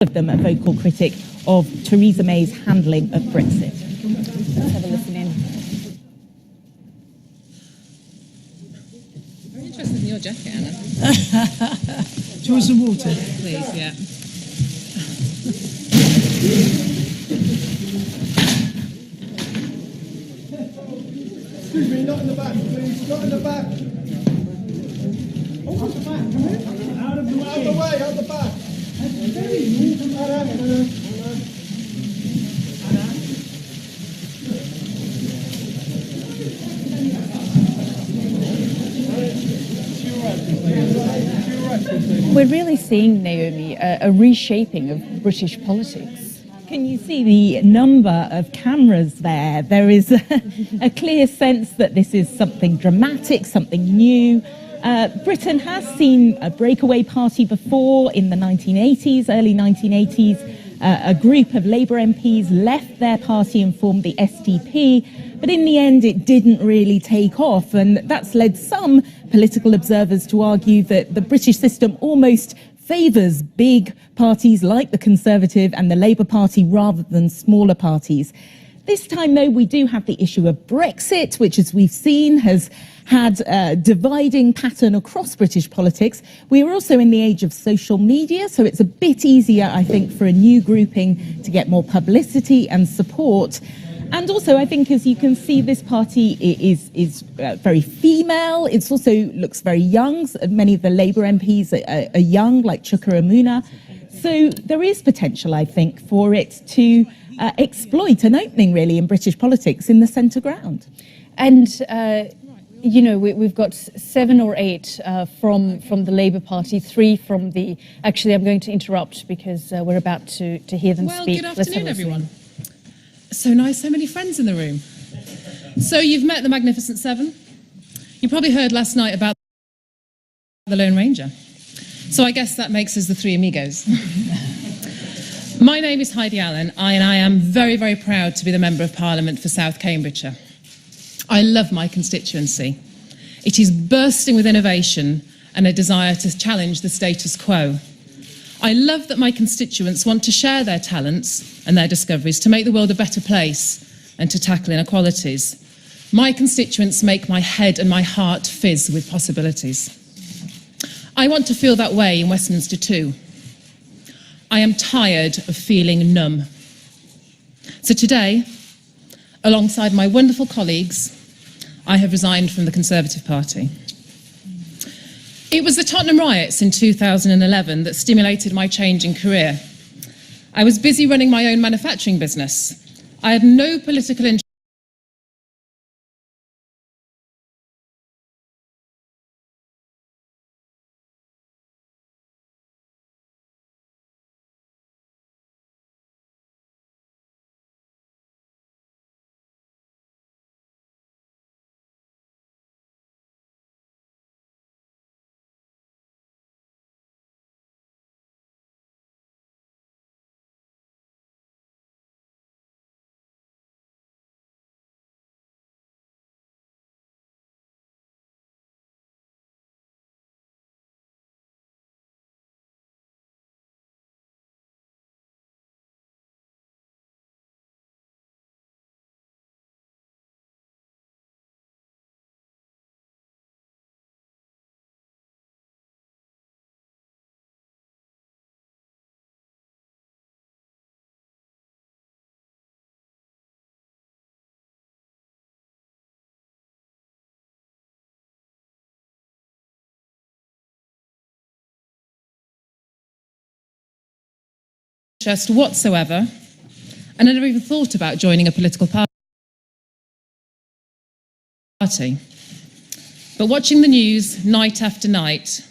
of them a vocal critic of Theresa May's handling of Brexit. Let's have a listen in. Very interested in your jacket, Anna. Do you want some water? Please, yeah. Excuse me, not in the back, please. Not in the back. Oh, what's the back? Out of the way. Out of the way, out the back. We're really seeing, Naomi, a reshaping of British politics. Can you see the number of cameras there? There is a clear sense that this is something dramatic, something new. Britain has seen a breakaway party before in the 1980s, early 1980s. A group of Labour MPs left their party and formed the SDP, but in the end it didn't really take off, and that's led some political observers to argue that the British system almost favours big parties like the Conservative and the Labour Party rather than smaller parties. This time, though, we do have the issue of Brexit, which, as we've seen, has had a dividing pattern across British politics. We are also in the age of social media, so it's a bit easier, I think, for a new grouping to get more publicity and support. And also, I think, as you can see, this party is very female. It also looks very young. Many of the Labour MPs are young, like Chuka Umunna. So there is potential, I think, for it to exploit an opening, really, in British politics in the centre ground. And, you know, we've got 7 or 8 from the Labour Party, 3 from the... Actually, I'm going to interrupt because we're about to hear them speak. Well, good afternoon, everyone. So nice, so many friends in the room. So you've met the Magnificent Seven. You probably heard last night about the Lone Ranger. So I guess that makes us the 3 amigos. My name is Heidi Allen, and I am very, very proud to be the Member of Parliament for South Cambridgeshire. I love my constituency. It is bursting with innovation and a desire to challenge the status quo. I love that my constituents want to share their talents and their discoveries to make the world a better place and to tackle inequalities. My constituents make my head and my heart fizz with possibilities. I want to feel that way in Westminster too. I am tired of feeling numb. So today, alongside my wonderful colleagues, I have resigned from the Conservative Party. It was the Tottenham riots in 2011 that stimulated my change in career. I was busy running my own manufacturing business. I had no political interest whatsoever, and I never even thought about joining a political party. But watching the news night after night,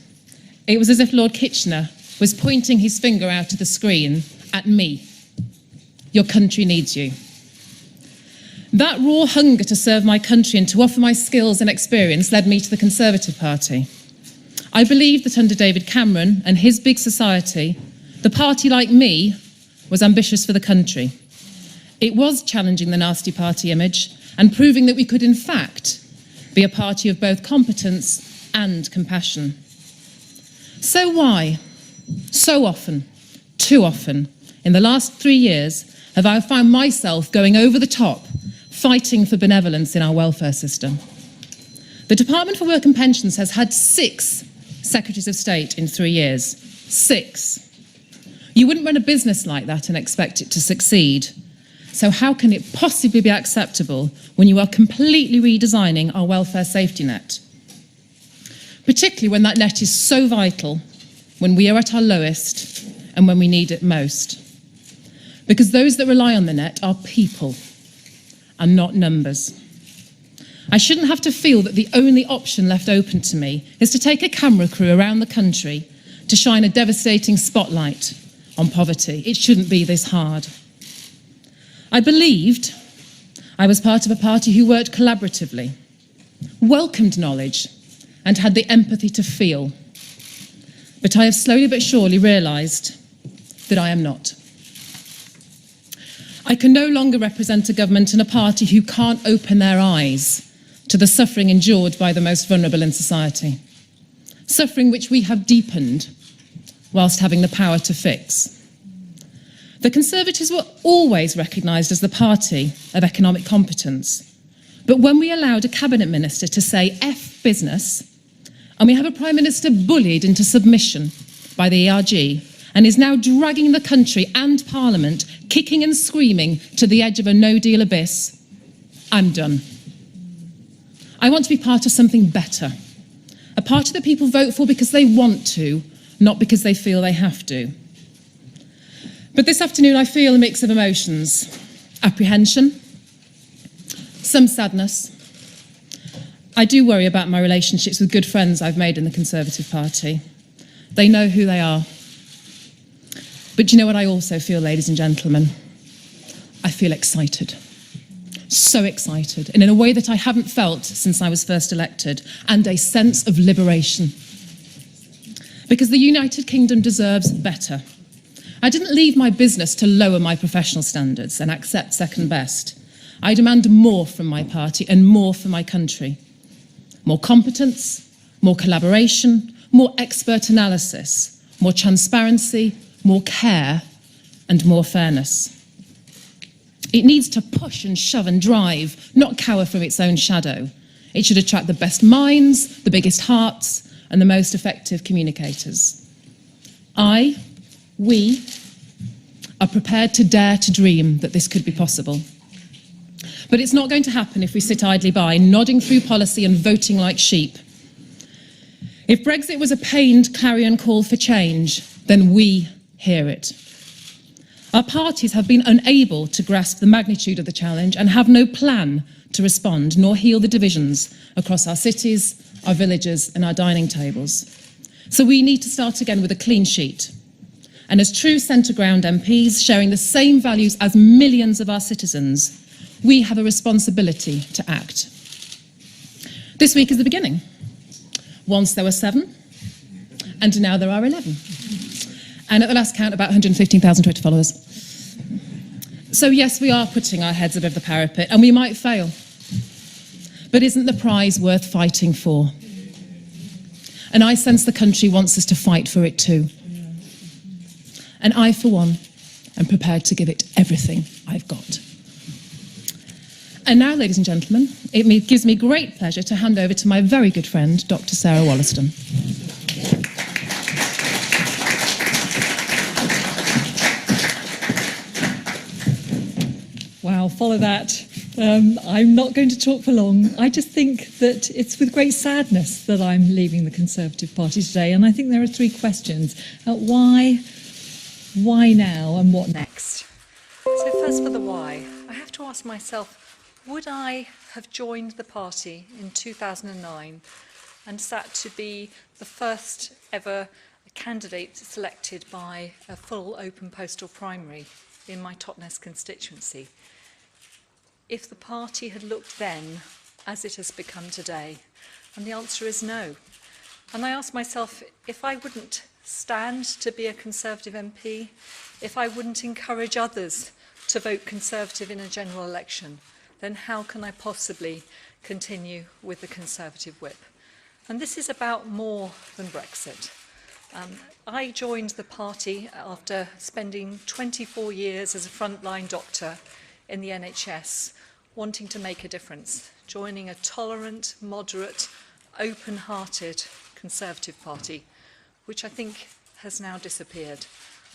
it was as if Lord Kitchener was pointing his finger out of the screen at me. Your country needs you. That raw hunger to serve my country and to offer my skills and experience led me to the Conservative Party. I believed that under David Cameron and his big society, the party, like me, was ambitious for the country. It was challenging the nasty party image and proving that we could, in fact, be a party of both competence and compassion. So why, so often, too often, in the last 3 years, have I found myself going over the top, fighting for benevolence in our welfare system. The Department for Work and Pensions has had 6 Secretaries of State in 3 years. 6. You wouldn't run a business like that and expect it to succeed. So how can it possibly be acceptable when you are completely redesigning our welfare safety net? Particularly when that net is so vital, when we are at our lowest and when we need it most. Because those that rely on the net are people and not numbers. I shouldn't have to feel that the only option left open to me is to take a camera crew around the country to shine a devastating spotlight on poverty. It shouldn't be this hard. I believed I was part of a party who worked collaboratively, welcomed knowledge, and had the empathy to feel. But I have slowly but surely realised that I am not. I can no longer represent a government and a party who can't open their eyes to the suffering endured by the most vulnerable in society. Suffering which we have deepened whilst having the power to fix. The Conservatives were always recognised as the party of economic competence. But when we allowed a cabinet minister to say F business, and we have a Prime Minister bullied into submission by the ERG, and is now dragging the country and Parliament, kicking and screaming to the edge of a no-deal abyss, I'm done. I want to be part of something better. A party that people vote for because they want to, not because they feel they have to. But this afternoon I feel a mix of emotions. Apprehension, some sadness. I do worry about my relationships with good friends I've made in the Conservative Party. They know who they are. But do you know what I also feel, ladies and gentlemen? I feel excited. So excited, and in a way that I haven't felt since I was first elected, and a sense of liberation. Because the United Kingdom deserves better. I didn't leave my business to lower my professional standards and accept second best. I demand more from my party and more for my country. More competence, more collaboration, more expert analysis, more transparency, more care, and more fairness. It needs to push and shove and drive, not cower from its own shadow. It should attract the best minds, the biggest hearts, and the most effective communicators. We are prepared to dare to dream that this could be possible. But it's not going to happen if we sit idly by, nodding through policy and voting like sheep. If Brexit was a pained clarion call for change, then we hear it. Our parties have been unable to grasp the magnitude of the challenge and have no plan to respond, nor heal the divisions across our cities, our villages, and our dining tables. So we need to start again with a clean sheet. And as true centre ground MPs, sharing the same values as millions of our citizens, we have a responsibility to act. This week is the beginning. Once there were 7, and now there are 11. And at the last count, about 115,000 Twitter followers. So yes, we are putting our heads above the parapet, and we might fail. But isn't the prize worth fighting for? And I sense the country wants us to fight for it too. And I, for one, am prepared to give it everything I've got. And now, ladies and gentlemen, it gives me great pleasure to hand over to my very good friend, Dr. Sarah Wollaston. Wow, follow that. I'm not going to talk for long. I just think that it's with great sadness that I'm leaving the Conservative Party today, and I think there are 3 questions. Why now, and what next? So first for the why, I have to ask myself, would I have joined the party in 2009 and sat to be the first ever candidate selected by a full open postal primary in my Totnes constituency if the party had looked then as it has become today? And the answer is no. And I ask myself, if I wouldn't stand to be a Conservative MP, if I wouldn't encourage others to vote Conservative in a general election, then how can I possibly continue with the Conservative whip? And this is about more than Brexit. I joined the party after spending 24 years as a frontline doctor in the NHS, wanting to make a difference, joining a tolerant, moderate, open-hearted Conservative Party, which I think has now disappeared.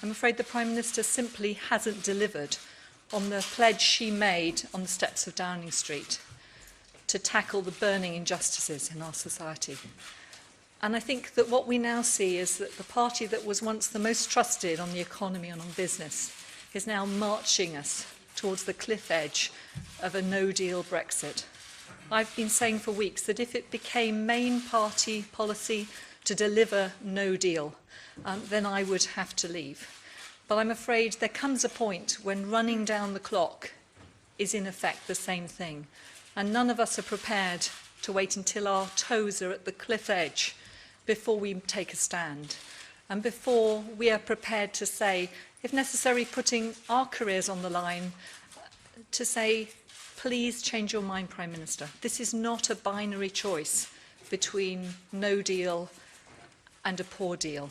I'm afraid the Prime Minister simply hasn't delivered on the pledge she made on the steps of Downing Street to tackle the burning injustices in our society. And I think that what we now see is that the party that was once the most trusted on the economy and on business is now marching us towards the cliff edge of a no-deal Brexit. I've been saying for weeks that if it became main party policy to deliver no deal, then I would have to leave. But I'm afraid there comes a point when running down the clock is in effect the same thing. And none of us are prepared to wait until our toes are at the cliff edge before we take a stand. And before we are prepared to say, if necessary, putting our careers on the line, to say, please change your mind, Prime Minister. This is not a binary choice between no deal and a poor deal.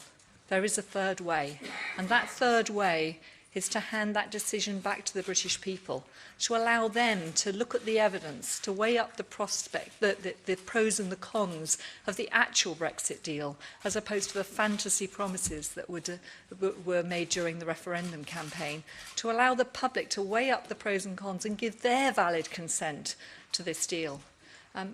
There is a third way, and that third way is to hand that decision back to the British people, to allow them to look at the evidence, to weigh up the prospect, the pros and the cons of the actual Brexit deal, as opposed to the fantasy promises that were made during the referendum campaign, to allow the public to weigh up the pros and cons and give their valid consent to this deal.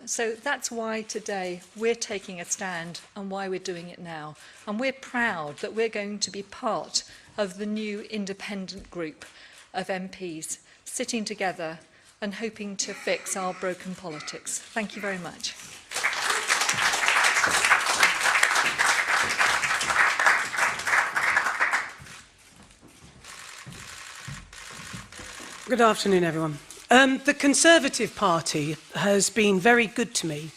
So that's why today we're taking a stand and why we're doing it now. And we're proud that we're going to be part of the new independent group of MPs sitting together and hoping to fix our broken politics. Thank you very much. Good afternoon, everyone. The Conservative Party has been very good to me.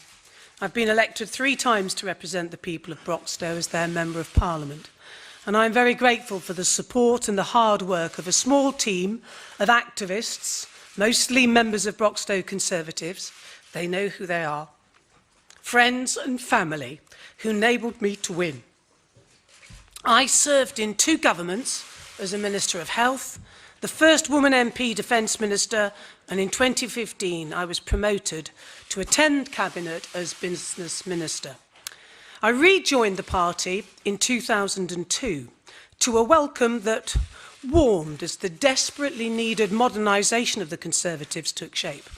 I've been elected 3 times to represent the people of Broxtowe as their Member of Parliament. And I'm very grateful for the support and the hard work of a small team of activists, mostly members of Broxtowe Conservatives, they know who they are, friends and family who enabled me to win. I served in 2 governments as a Minister of Health, the first woman MP Defence Minister, and in 2015 I was promoted to attend Cabinet as Business Minister. I rejoined the party in 2002 to a welcome that warmed as the desperately needed modernisation of the Conservatives took shape.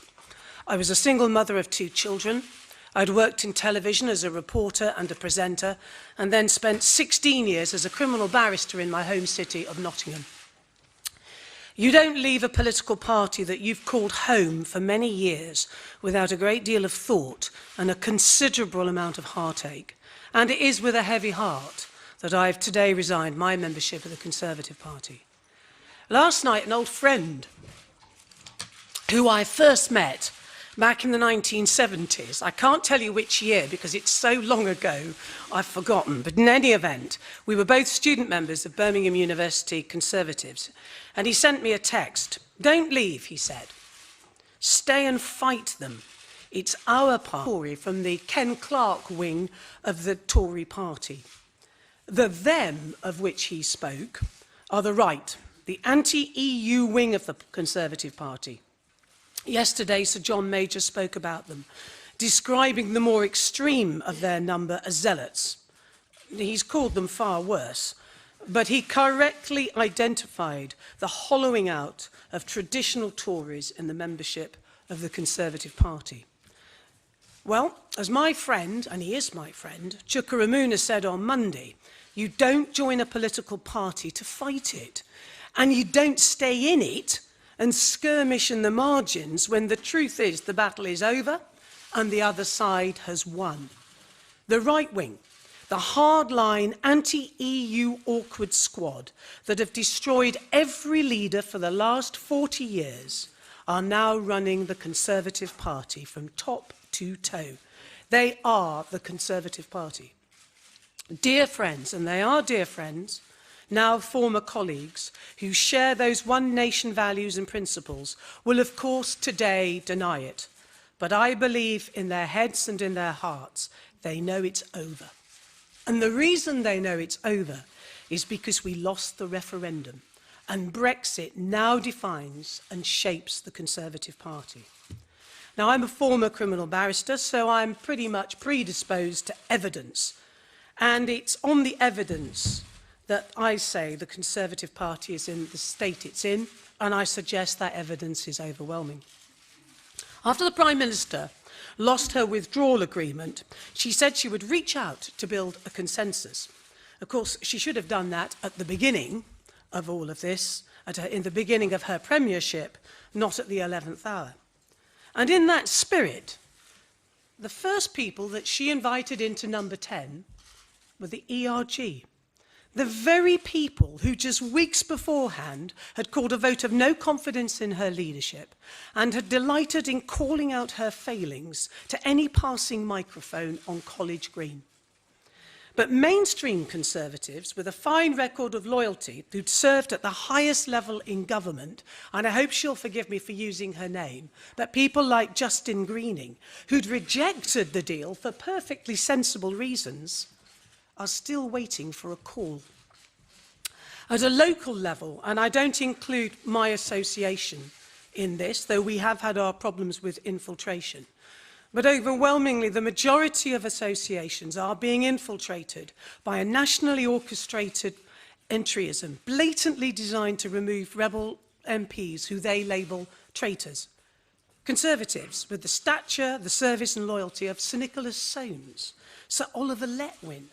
I was a single mother of 2 children. I'd worked in television as a reporter and a presenter, and then spent 16 years as a criminal barrister in my home city of Nottingham. You don't leave a political party that you've called home for many years without a great deal of thought and a considerable amount of heartache. And it is with a heavy heart that I've today resigned my membership of the Conservative Party. Last night, an old friend who I first met back in the 1970s, I can't tell you which year because it's so long ago I've forgotten, but in any event, we were both student members of Birmingham University Conservatives, and he sent me a text. Don't leave, he said. Stay and fight them. It's our party, from the Ken Clarke wing of the Tory party. The them of which he spoke are the right, the anti-EU wing of the Conservative Party. Yesterday, Sir John Major spoke about them, describing the more extreme of their number as zealots. He's called them far worse, but he correctly identified the hollowing out of traditional Tories in the membership of the Conservative Party. Well, as my friend, and he is my friend, Chuka Ramuna said on Monday, you don't join a political party to fight it, and you don't stay in it and skirmish in the margins when the truth is the battle is over and the other side has won. The right wing, the hardline anti-EU awkward squad that have destroyed every leader for the last 40 years are now running the Conservative Party from top to toe. They are the Conservative Party. Dear friends, and they are dear friends, now former colleagues, who share those one nation values and principles, will of course today deny it. But I believe in their heads and in their hearts, they know it's over. And the reason they know it's over is because we lost the referendum. And Brexit now defines and shapes the Conservative Party. Now, I'm a former criminal barrister, so I'm pretty much predisposed to evidence. And it's on the evidence that I say the Conservative Party is in the state it's in, and I suggest that evidence is overwhelming. After the Prime Minister lost her withdrawal agreement, she said she would reach out to build a consensus. Of course, she should have done that at the beginning of all of this, in the beginning of her premiership, not at the 11th hour. And in that spirit, the first people that she invited into number 10 were the ERG, the very people who just weeks beforehand had called a vote of no confidence in her leadership and had delighted in calling out her failings to any passing microphone on College Green. But mainstream Conservatives, with a fine record of loyalty, who'd served at the highest level in government, and I hope she'll forgive me for using her name, but people like Justin Greening, who'd rejected the deal for perfectly sensible reasons, are still waiting for a call. At a local level, and I don't include my association in this, though we have had our problems with infiltration, but overwhelmingly the majority of associations are being infiltrated by a nationally orchestrated entryism, blatantly designed to remove rebel MPs who they label traitors. Conservatives with the stature, the service and loyalty of Sir Nicholas Soames, Sir Oliver Letwin,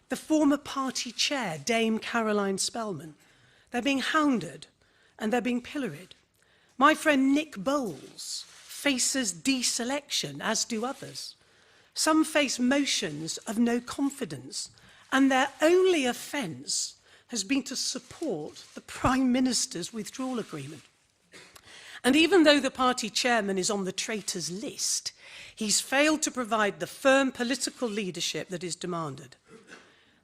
the former party chair, Dame Caroline Spelman. They're being hounded and they're being pilloried. My friend Nick Bowles faces deselection, as do others. Some face motions of no confidence, and their only offence has been to support the Prime Minister's withdrawal agreement. And even though the party chairman is on the traitors list, he's failed to provide the firm political leadership that is demanded.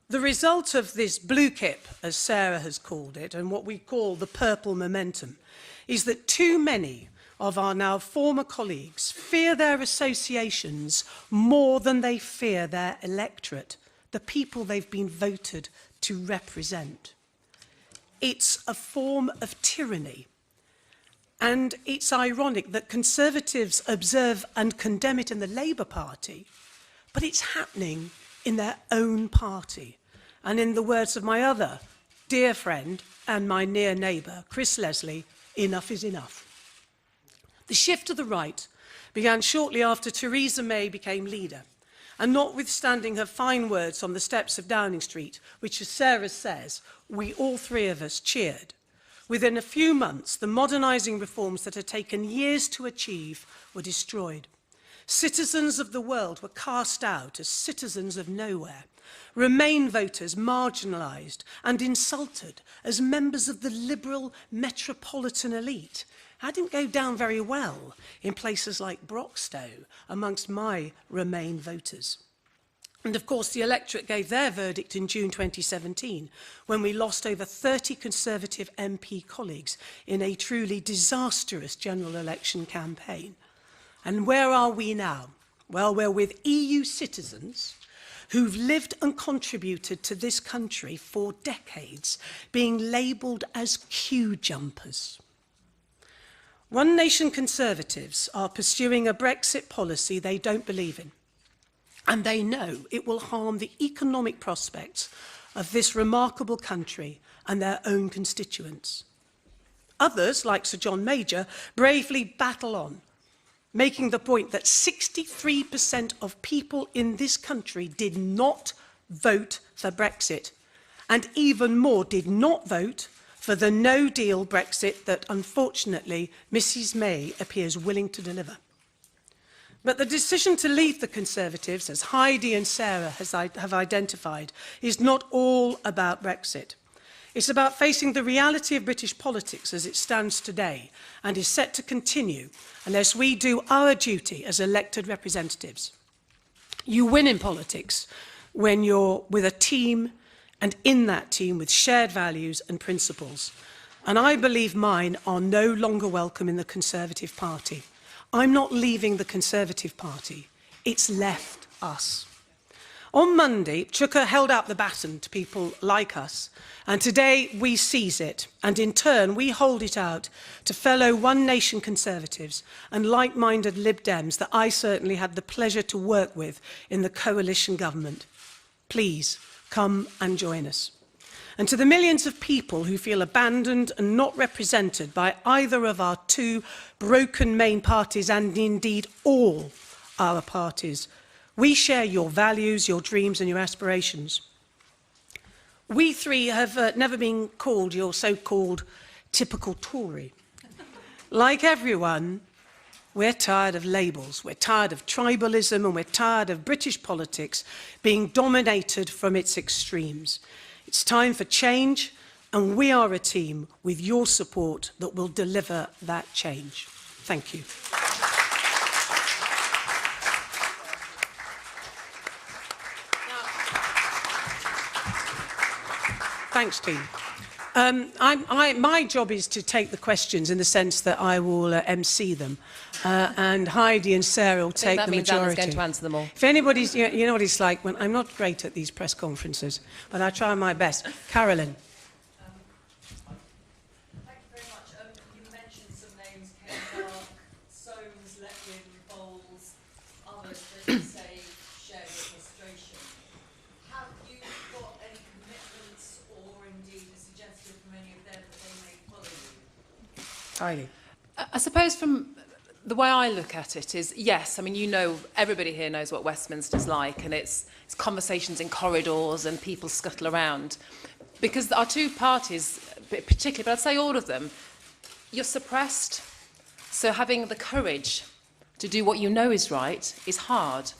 The result of this blue kip, as Sarah has called it, and what we call the purple momentum, is that too many of our now former colleagues fear their associations more than they fear their electorate, the people they've been voted to represent. It's a form of tyranny. And it's ironic that Conservatives observe and condemn it in the Labour Party, but it's happening in their own party. And in the words of my other dear friend and my near neighbour, Chris Leslie, enough is enough. The shift to the right began shortly after Theresa May became leader. And notwithstanding her fine words on the steps of Downing Street, which, as Sarah says, we all three of us cheered, within a few months, the modernising reforms that had taken years to achieve were destroyed. Citizens of the world were cast out as citizens of nowhere. Remain voters marginalised and insulted as members of the liberal metropolitan elite. That didn't go down very well in places like Broxtowe amongst my Remain voters. And of course, the electorate gave their verdict in June 2017, when we lost over 30 Conservative MP colleagues in a truly disastrous general election campaign. And where are we now? Well, we're with EU citizens who've lived and contributed to this country for decades, being labelled as queue jumpers. One Nation Conservatives are pursuing a Brexit policy they don't believe in. And they know it will harm the economic prospects of this remarkable country and their own constituents. Others, like Sir John Major, bravely battle on, making the point that 63% of people in this country did not vote for Brexit, and even more did not vote for the no-deal Brexit that, unfortunately, Mrs May appears willing to deliver. But the decision to leave the Conservatives, as Heidi and Sarah have identified, is not all about Brexit. It's about facing the reality of British politics as it stands today and is set to continue unless we do our duty as elected representatives. You win in politics when you're with a team, and in that team with shared values and principles. And I believe mine are no longer welcome in the Conservative Party. I'm not leaving the Conservative Party. It's left us. On Monday, Chuka held out the baton to people like us, and today we seize it, and in turn we hold it out to fellow One Nation Conservatives and like-minded Lib Dems that I certainly had the pleasure to work with in the coalition government. Please, come and join us. And to the millions of people who feel abandoned and not represented by either of our two broken main parties, and indeed all our parties, we share your values, your dreams and your aspirations. We three have never been called your so-called typical Tory. Like everyone, we're tired of labels, we're tired of tribalism, and we're tired of British politics being dominated from its extremes. It's time for change, and we are a team with your support that will deliver that change. Thank you. Thanks, team. My job is to take the questions in the sense that I will MC them, and Heidi and Sarah will take the majority. That means Anna's going to answer them all. If anybody's, you know what it's like when I'm not great at these press conferences, but I try my best. Carolyn. Thank you very much. You mentioned some names: Ken Clark, Soames, Letwin, Bowles, others that you say share your frustration. Have you got any commitments or indeed a suggestion from any of them that they may follow you? Heidi. I suppose from the way I look at it is, yes, I mean, you know, everybody here knows what Westminster's like, and it's conversations in corridors and people scuttle around. Because our two parties, particularly, but I'd say all of them, you're suppressed. So having the courage to do what you know is right is hard.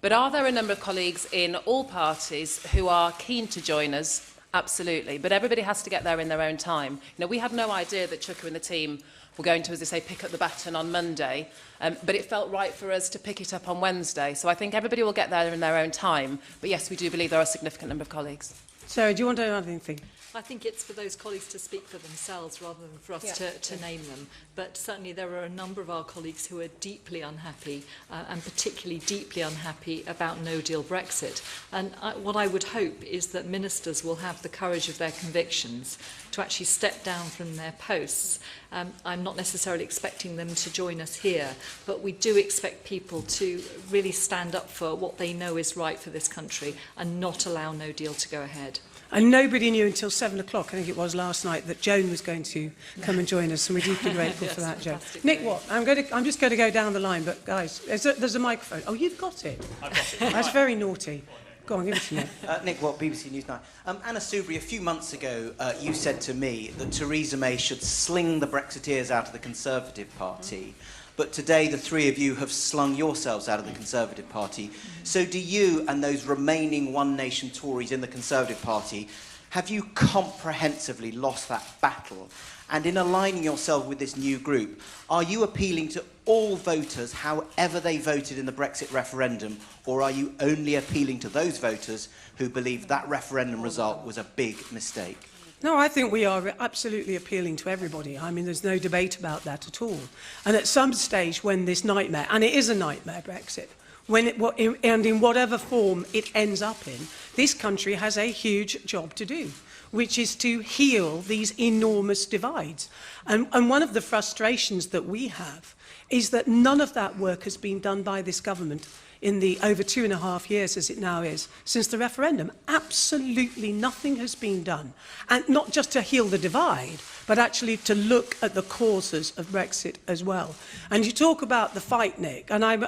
But are there a number of colleagues in all parties who are keen to join us? Absolutely. But everybody has to get there in their own time. You know, we had no idea that Chuka and the team were going to, as they say, pick up the baton on Monday, but it felt right for us to pick it up on Wednesday. So I think everybody will get there in their own time. But yes, we do believe there are a significant number of colleagues. Sarah, do you want to add anything? I think it's for those colleagues to speak for themselves rather than for us to name them. But certainly there are a number of our colleagues who are deeply unhappy, and particularly deeply unhappy about no-deal Brexit. And what I would hope is that ministers will have the courage of their convictions to actually step down from their posts. I'm not necessarily expecting them to join us here, but we do expect people to really stand up for what they know is right for this country and not allow no deal to go ahead. And nobody knew until 7 o'clock, I think it was last night, that Joan was going to come and join us, and we're deeply grateful for that, Joan. Nick, what? I'm just going to go down the line, but guys, there's a microphone. Oh, you've got it. I've got it. That's very naughty. Go on, give it to me. Nick Watt, BBC News 9. Anna Soubry, a few months ago, you said to me that Theresa May should sling the Brexiteers out of the Conservative Party. But today, the three of you have slung yourselves out of the Conservative Party. So do you and those remaining One Nation Tories in the Conservative Party, have you comprehensively lost that battle? And in aligning yourself with this new group, are you appealing to all voters, however they voted in the Brexit referendum, or are you only appealing to those voters who believe that referendum result was a big mistake? No, I think we are absolutely appealing to everybody. I mean, there's no debate about that at all. And at some stage when this nightmare, and it is a nightmare, Brexit, and in whatever form it ends up in, this country has a huge job to do, which is to heal these enormous divides. And one of the frustrations that we have is that none of that work has been done by this government in the over 2.5 years, as it now is, since the referendum. Absolutely nothing has been done. And not just to heal the divide, but actually to look at the causes of Brexit as well. And you talk about the fight, Nick, and I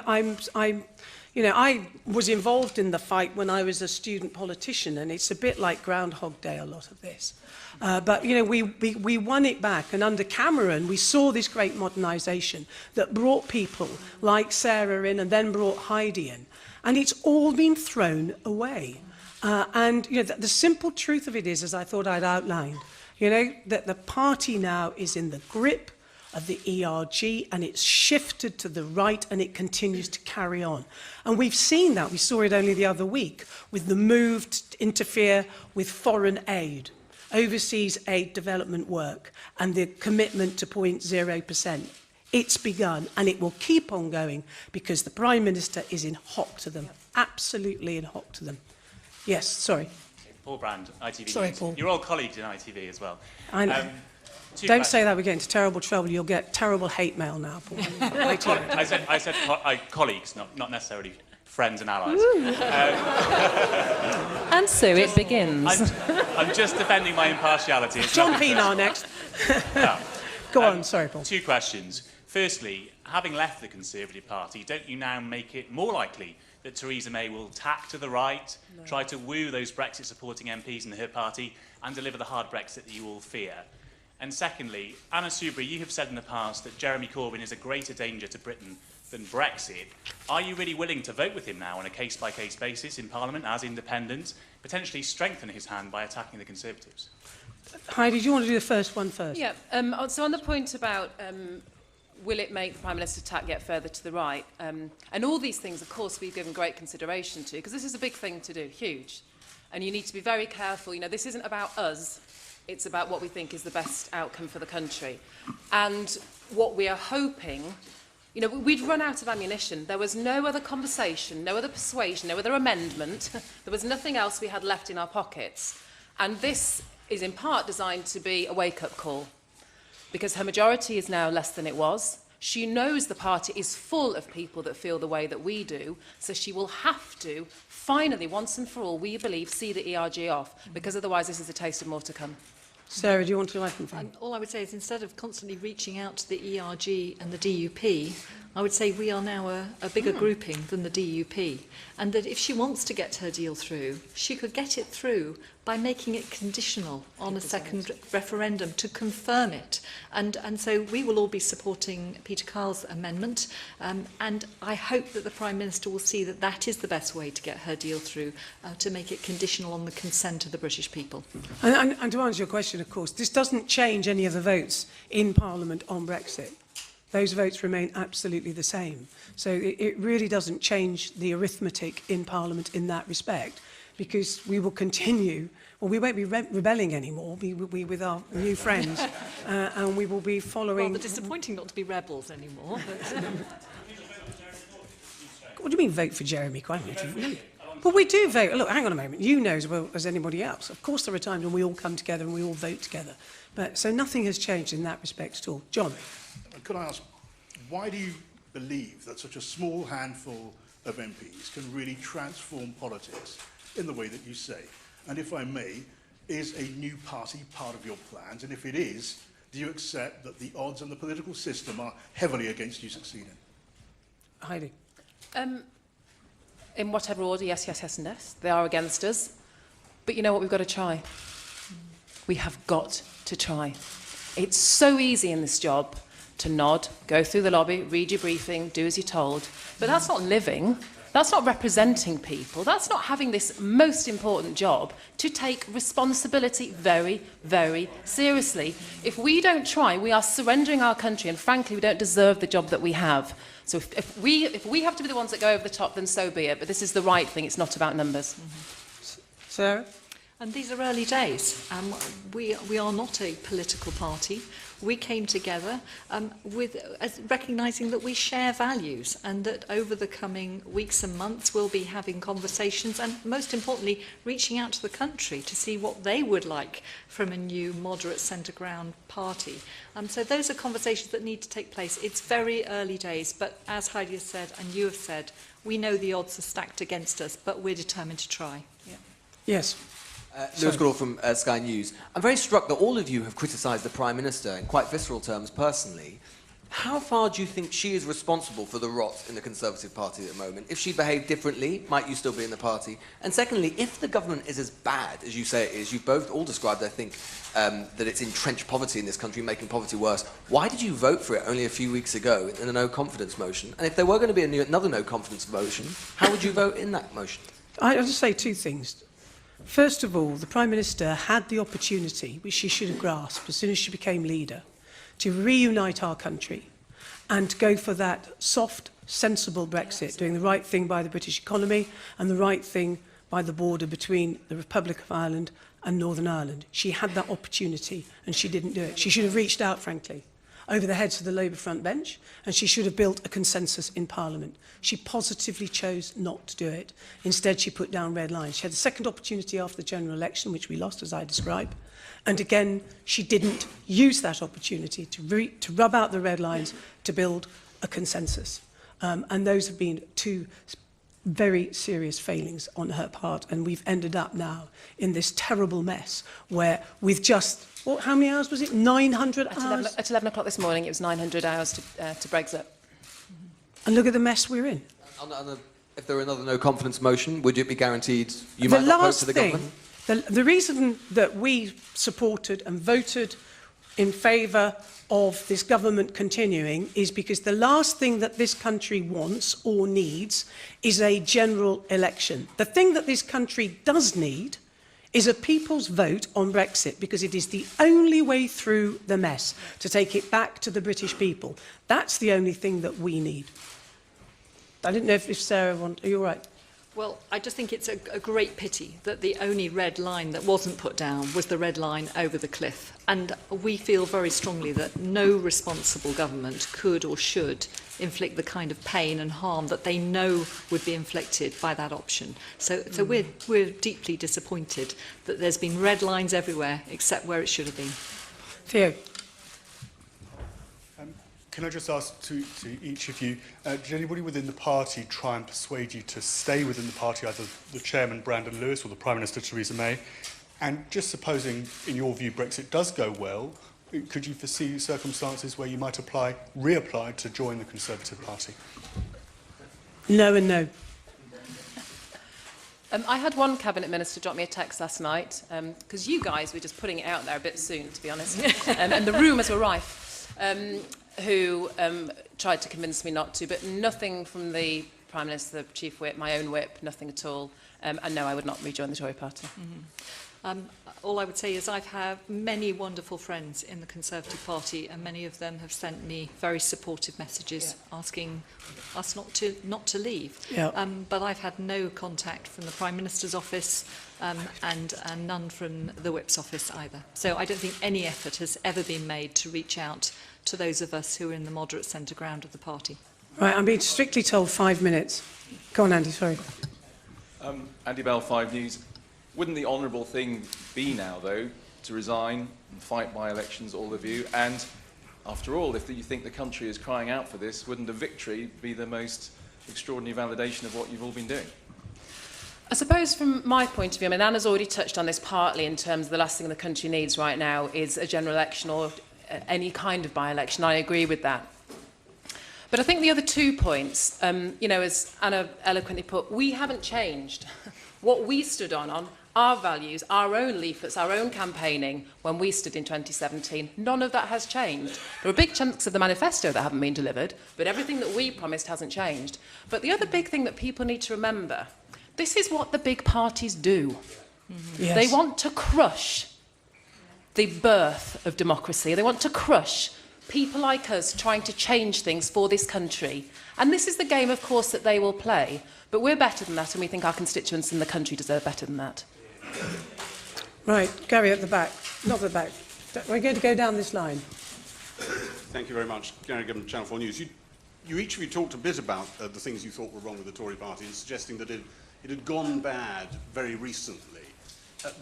was involved in the fight when I was a student politician, and it's a bit like Groundhog Day, a lot of this. But, you know, we won it back, and under Cameron, we saw this great modernisation that brought people like Sarah in and then brought Heidi in. And it's all been thrown away. And, you know, the simple truth of it is, as I thought I'd outlined, you know, that the party now is in the grip of the ERG, and it's shifted to the right, and it continues to carry on. And we've seen that. We saw it only the other week with the move to interfere with foreign aid, overseas aid development work, and the commitment to 0.0%. It's begun, and it will keep on going because the Prime Minister is in hock to them. absolutely ad hoc to them. Yes, sorry. Paul Brand, ITV. Sorry, News. Paul. You're all colleagues in ITV as well. I know. Don't say that, we're getting into terrible trouble. You'll get terrible hate mail now, Paul. I said colleagues, not necessarily friends and allies. And so it begins. I'm just defending my impartiality. It's John nothing Pienaar next. No. Go on, sorry, Paul. 2 questions. Firstly, having left the Conservative Party, don't you now make it more likely that Theresa May will tack to the right, try to woo those Brexit-supporting MPs in her party, and deliver the hard Brexit that you all fear? And secondly, Anna Soubry, you have said in the past that Jeremy Corbyn is a greater danger to Britain than Brexit. Are you really willing to vote with him now on a case-by-case basis in Parliament as independent, potentially strengthen his hand by attacking the Conservatives? Heidi, do you want to do the first one first? Yeah, so on the point about will it make the Prime Minister tack yet further to the right, and all these things, of course, we've given great consideration to, because this is a big thing to do, huge. And you need to be very careful. You know, this isn't about us. It's about what we think is the best outcome for the country. And what we are hoping, you know, we'd run out of ammunition. There was no other conversation, no other persuasion, no other amendment. There was nothing else we had left in our pockets. And this is in part designed to be a wake-up call, because her majority is now less than it was. She knows the party is full of people that feel the way that we do, so she will have to, finally, once and for all, we believe, see the ERG off, because otherwise this is a taste of more to come. Sarah, do you want to add anything? All I would say is, instead of constantly reaching out to the ERG and the DUP, I would say we are now a bigger grouping than the DUP, and that if she wants to get her deal through, she could get it through by making it conditional on a second referendum to confirm it. And so we will all be supporting Peter Kyle's amendment, and I hope that the Prime Minister will see that that is the best way to get her deal through, to make it conditional on the consent of the British people. And to answer your question, of course, this doesn't change any of the votes in Parliament on Brexit. Those votes remain absolutely the same. So it really doesn't change the arithmetic in Parliament in that respect, because we will continue, well, we won't be rebelling anymore, we will be with our new friends, and we will be following... Rather disappointing not to be rebels anymore. But, What do you mean vote for Jeremy? Quite well, we do vote. Look, hang on a moment. You know as well as anybody else. Of course there are times when we all come together and we all vote together. But so nothing has changed in that respect at all. John? Could I ask, why do you believe that such a small handful of MPs can really transform politics in the way that you say? And if I may, is a new party part of your plans? And if it is, do you accept that the odds and the political system are heavily against you succeeding? Heidi? In whatever order, yes, yes, yes and yes. They are against us. But you know what, we've got to try. We have got to try. It's so easy in this job to nod, go through the lobby, read your briefing, do as you're told. But that's not living. That's not representing people. That's not having this most important job to take responsibility very, very seriously. If we don't try, we are surrendering our country, and frankly, we don't deserve the job that we have. So if we have to be the ones that go over the top, then so be it. But this is the right thing. It's not about numbers. Sarah? And these are early days. We are not a political party. We came together recognising that we share values, and that over the coming weeks and months we'll be having conversations, and most importantly reaching out to the country to see what they would like from a new moderate centre ground party. So those are conversations that need to take place. It's very early days, but as Heidi has said and you have said, we know the odds are stacked against us, but we're determined to try. Yeah. Yes. Lewis Goodall from Sky News. I'm very struck that all of you have criticised the Prime Minister in quite visceral terms personally. How far do you think she is responsible for the rot in the Conservative Party at the moment? If she behaved differently, might you still be in the party? And secondly, if the government is as bad as you say it is, you've both all described, I think, that it's entrenched poverty in this country, making poverty worse. Why did you vote for it only a few weeks ago in a no-confidence motion? And if there were going to be another no-confidence motion, how would you vote in that motion? I'll just say two things. First of all, the Prime Minister had the opportunity, which she should have grasped as soon as she became leader, to reunite our country and to go for that soft, sensible Brexit, doing the right thing by the British economy and the right thing by the border between the Republic of Ireland and Northern Ireland. She had that opportunity and she didn't do it. She should have reached out, frankly. over the heads of the Labour front bench, and she should have built a consensus in Parliament. She positively chose not to do it. Instead, she put down red lines. She had a second opportunity after the general election, which we lost, as I described. And again, she didn't use that opportunity to rub out the red lines to build a consensus. And those have been two very serious failings on her part, and we've ended up now in this terrible mess where with just, how many hours was it? 900 hours? At 11 o'clock this morning, it was 900 hours to Brexit. And look at the mess we're in. If there were another no confidence motion, would it be guaranteed you might not vote for the government? The reason that we supported and voted in favour of this government continuing is because the last thing that this country wants or needs is a general election. The thing that this country does need is a people's vote on Brexit, because it is the only way through the mess, to take it back to the British people. That's the only thing that we need. I didn't know if Sarah wanted... Are you all right? Well, I just think it's a great pity that the only red line that wasn't put down was the red line over the cliff. And we feel very strongly that no responsible government could or should inflict the kind of pain and harm that they know would be inflicted by that option. So we're deeply disappointed that there's been red lines everywhere except where it should have been. Theo. Can I just ask to each of you, did anybody within the party try and persuade you to stay within the party, either the chairman, Brandon Lewis, or the Prime Minister, Theresa May? And just supposing, in your view, Brexit does go well, could you foresee circumstances where you might reapply to join the Conservative Party? No and no. I had one cabinet minister drop me a text last night, because you guys were just putting it out there a bit soon, to be honest, and the rumours were rife. Who tried to convince me not to, but nothing from the Prime Minister, the Chief Whip, my own whip, nothing at all. And no, I would not rejoin the Tory party. All I would say is I've had many wonderful friends in the Conservative Party, and many of them have sent me very supportive messages asking us not to leave. Yeah. But I've had no contact from the Prime Minister's office and none from the Whip's office either. So I don't think any effort has ever been made to reach out to those of us who are in the moderate centre ground of the party. Right, I'm being strictly told 5 minutes. Go on, Andy, sorry. Andy Bell, 5 News. Wouldn't the honourable thing be now, though, to resign and fight by-elections, all of you? And after all, if you think the country is crying out for this, wouldn't a victory be the most extraordinary validation of what you've all been doing? I suppose from my point of view, I mean, Anna's already touched on this partly in terms of the last thing the country needs right now is a general election or any kind of by-election. I agree with that. But I think the other 2 points, you know, as Anna eloquently put, we haven't changed. What we stood on our values, our own leaflets, our own campaigning when we stood in 2017, none of that has changed. There are big chunks of the manifesto that haven't been delivered, but everything that we promised hasn't changed. But the other big thing that people need to remember, this is what the big parties do. Yes. They want to crush the birth of democracy. They want to crush people like us trying to change things for this country. And this is the game, of course, that they will play. But we're better than that, and we think our constituents in the country deserve better than that. Right, Gary at the back. Not at the back. We're going to go down this line. Thank you very much. Gary Gibbon, Channel 4 News. Each of you talked a bit about the things you thought were wrong with the Tory party, and suggesting that it had gone bad very recently.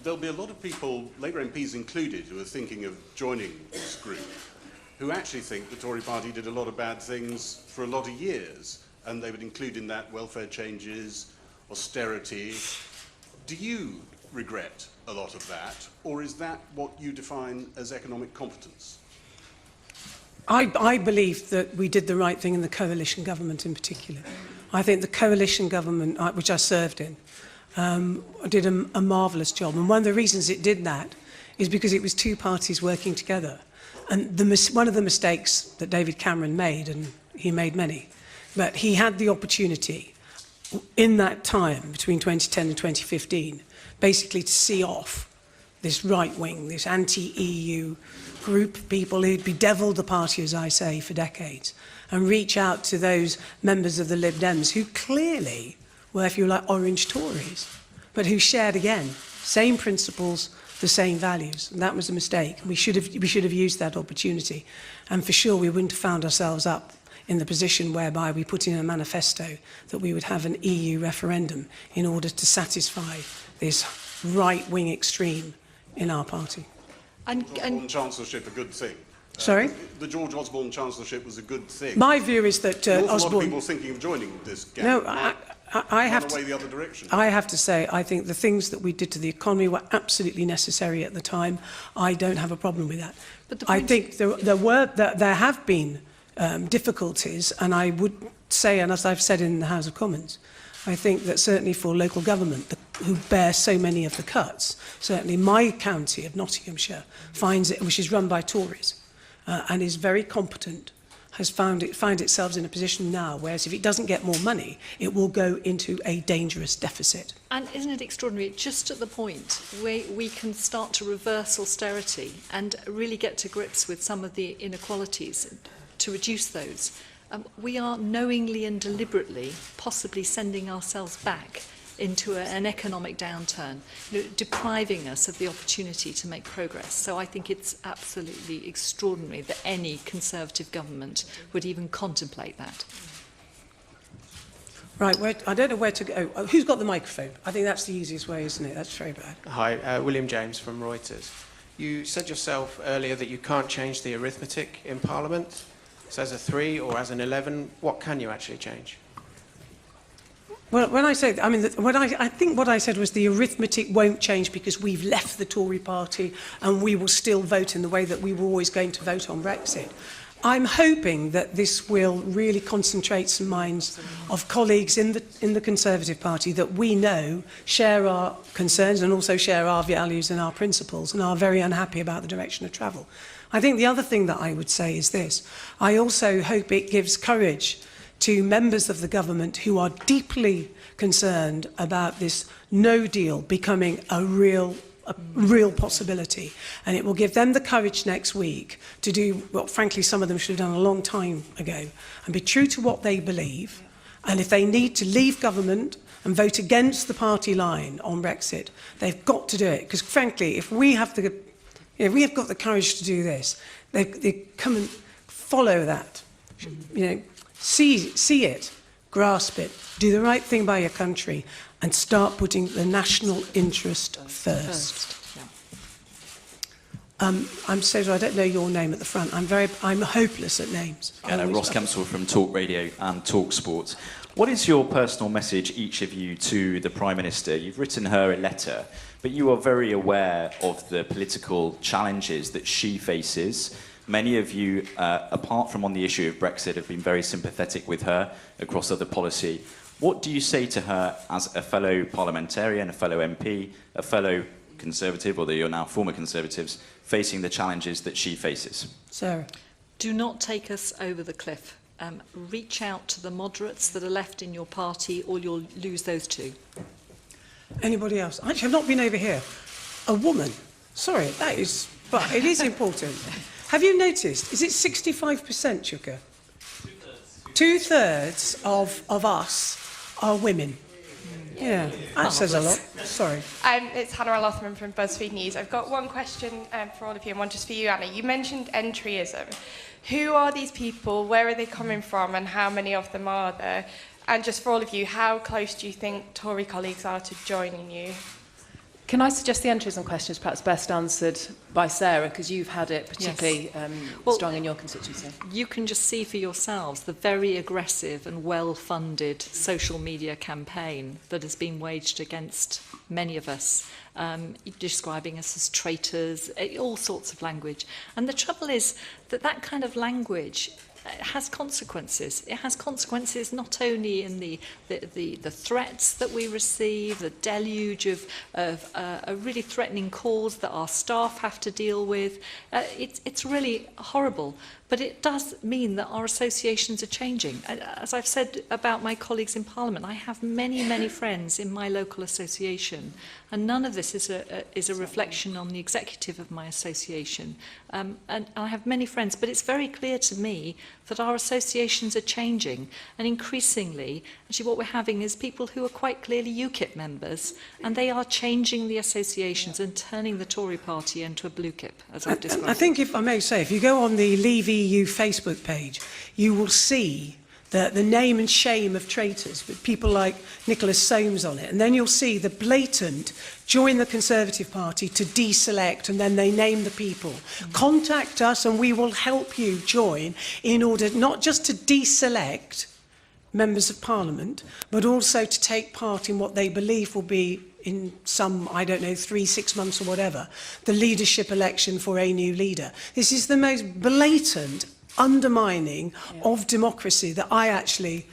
There'll be a lot of people, Labour MPs included, who are thinking of joining this group, who actually think the Tory party did a lot of bad things for a lot of years, and they would include in that welfare changes, austerity. Do you regret a lot of that, or is that what you define as economic competence? I believe that we did the right thing in the coalition government in particular. I think the coalition government, which I served in, did a marvellous job. And one of the reasons it did that is because it was two parties working together. And one of the mistakes that David Cameron made, and he made many, but he had the opportunity in that time between 2010 and 2015 basically to see off this right wing, this anti-EU group of people who'd bedeviled the party, as I say, for decades, and reach out to those members of the Lib Dems who clearly were, if you like, orange Tories, but who shared, again, same principles, the same values. And that was a mistake. We should have used that opportunity. And for sure, we wouldn't have found ourselves up in the position whereby we put in a manifesto that we would have an EU referendum in order to satisfy this right-wing extreme in our party. And Chancellorship a good thing? Sorry? The George Osborne Chancellorship was a good thing. My view is that An awful lot Osborne... of people thinking of joining this gang. No, I have to... the other direction. I have to say, I think the things that we did to the economy were absolutely necessary at the time. I don't have a problem with that. But I think there have been difficulties, and I would say, and as I've said in the House of Commons, I think that certainly for local government, who bear so many of the cuts, certainly my county of Nottinghamshire finds it, which is run by Tories, and is very competent, has found itself in a position now, whereas if it doesn't get more money, it will go into a dangerous deficit. And isn't it extraordinary, just at the point where we can start to reverse austerity and really get to grips with some of the inequalities to reduce those, we are knowingly and deliberately possibly sending ourselves back into an economic downturn, depriving us of the opportunity to make progress. So I think it's absolutely extraordinary that any Conservative government would even contemplate that. Right, I don't know where to go. Who's got the microphone? I think that's the easiest way, isn't it? That's very bad. Hi, William James from Reuters. You said yourself earlier that you can't change the arithmetic in Parliament. So as a 3 or as an 11, what can you actually change? Well, when I say, I think what I said was the arithmetic won't change because we've left the Tory party and we will still vote in the way that we were always going to vote on Brexit. I'm hoping that this will really concentrate some minds of colleagues in the Conservative Party that we know share our concerns and also share our values and our principles and are very unhappy about the direction of travel. I think the other thing that I would say is this. I also hope it gives courage to members of the government who are deeply concerned about this no deal becoming a real possibility. And it will give them the courage next week to do what, frankly, some of them should have done a long time ago and be true to what they believe. And if they need to leave government and vote against the party line on Brexit, they've got to do it. Because, frankly, if we have got the courage to do this, they come and follow that. See it, grasp it, do the right thing by your country, and start putting the national interest first. I'm so sorry, I don't know your name at the front. I'm hopeless at names. Ross Kempsell from Talk Radio and Talk Sport. What is your personal message, each of you, to the Prime Minister? You've written her a letter, but you are very aware of the political challenges that she faces. Many of you, apart from on the issue of Brexit, have been very sympathetic with her across other policy. What do you say to her as a fellow parliamentarian, a fellow MP, a fellow Conservative, or you're now former Conservatives, facing the challenges that she faces? Sarah. Do not take us over the cliff. Reach out to the moderates that are left in your party, or you'll lose those too. Anybody else? Actually, I've not been over here. A woman. Sorry, that is... But it is important. Have you noticed? Is it 65%, Chuka? Two-thirds of us are women. Yeah, that says a lot. Sorry. It's Hannah Lothman from BuzzFeed News. I've got one question for all of you and one just for you, Anna. You mentioned entryism. Who are these people, where are they coming from, and how many of them are there? And just for all of you, how close do you think Tory colleagues are to joining you? Can I suggest the entryism question is perhaps best answered by Sarah, because you've had it particularly strong in your constituency? You can just see for yourselves the very aggressive and well-funded social media campaign that has been waged against many of us, describing us as traitors, all sorts of language. And the trouble is that that kind of language has consequences. It has consequences not only in the threats that we receive, the deluge of really threatening calls that our staff have to deal with. It's really horrible. But it does mean that our associations are changing. As I've said about my colleagues in Parliament, I have many, many friends in my local association, and none of this is a reflection on the executive of my association. And I have many friends, but it's very clear to me that our associations are changing. And increasingly, actually what we're having is people who are quite clearly UKIP members, and they are changing the associations and turning the Tory party into a blue kip, as I've described. I think, if I may say, if you go on the Leave EU Facebook page, you will see the name and shame of traitors, with people like Nicholas Soames on it. And then you'll see the blatant join the Conservative Party to deselect, and then they name the people. Contact us and we will help you join in order not just to deselect members of Parliament, but also to take part in what they believe will be, in some, I don't know, 3-6 months or whatever, the leadership election for a new leader. This is the most blatant undermining of democracy that I actually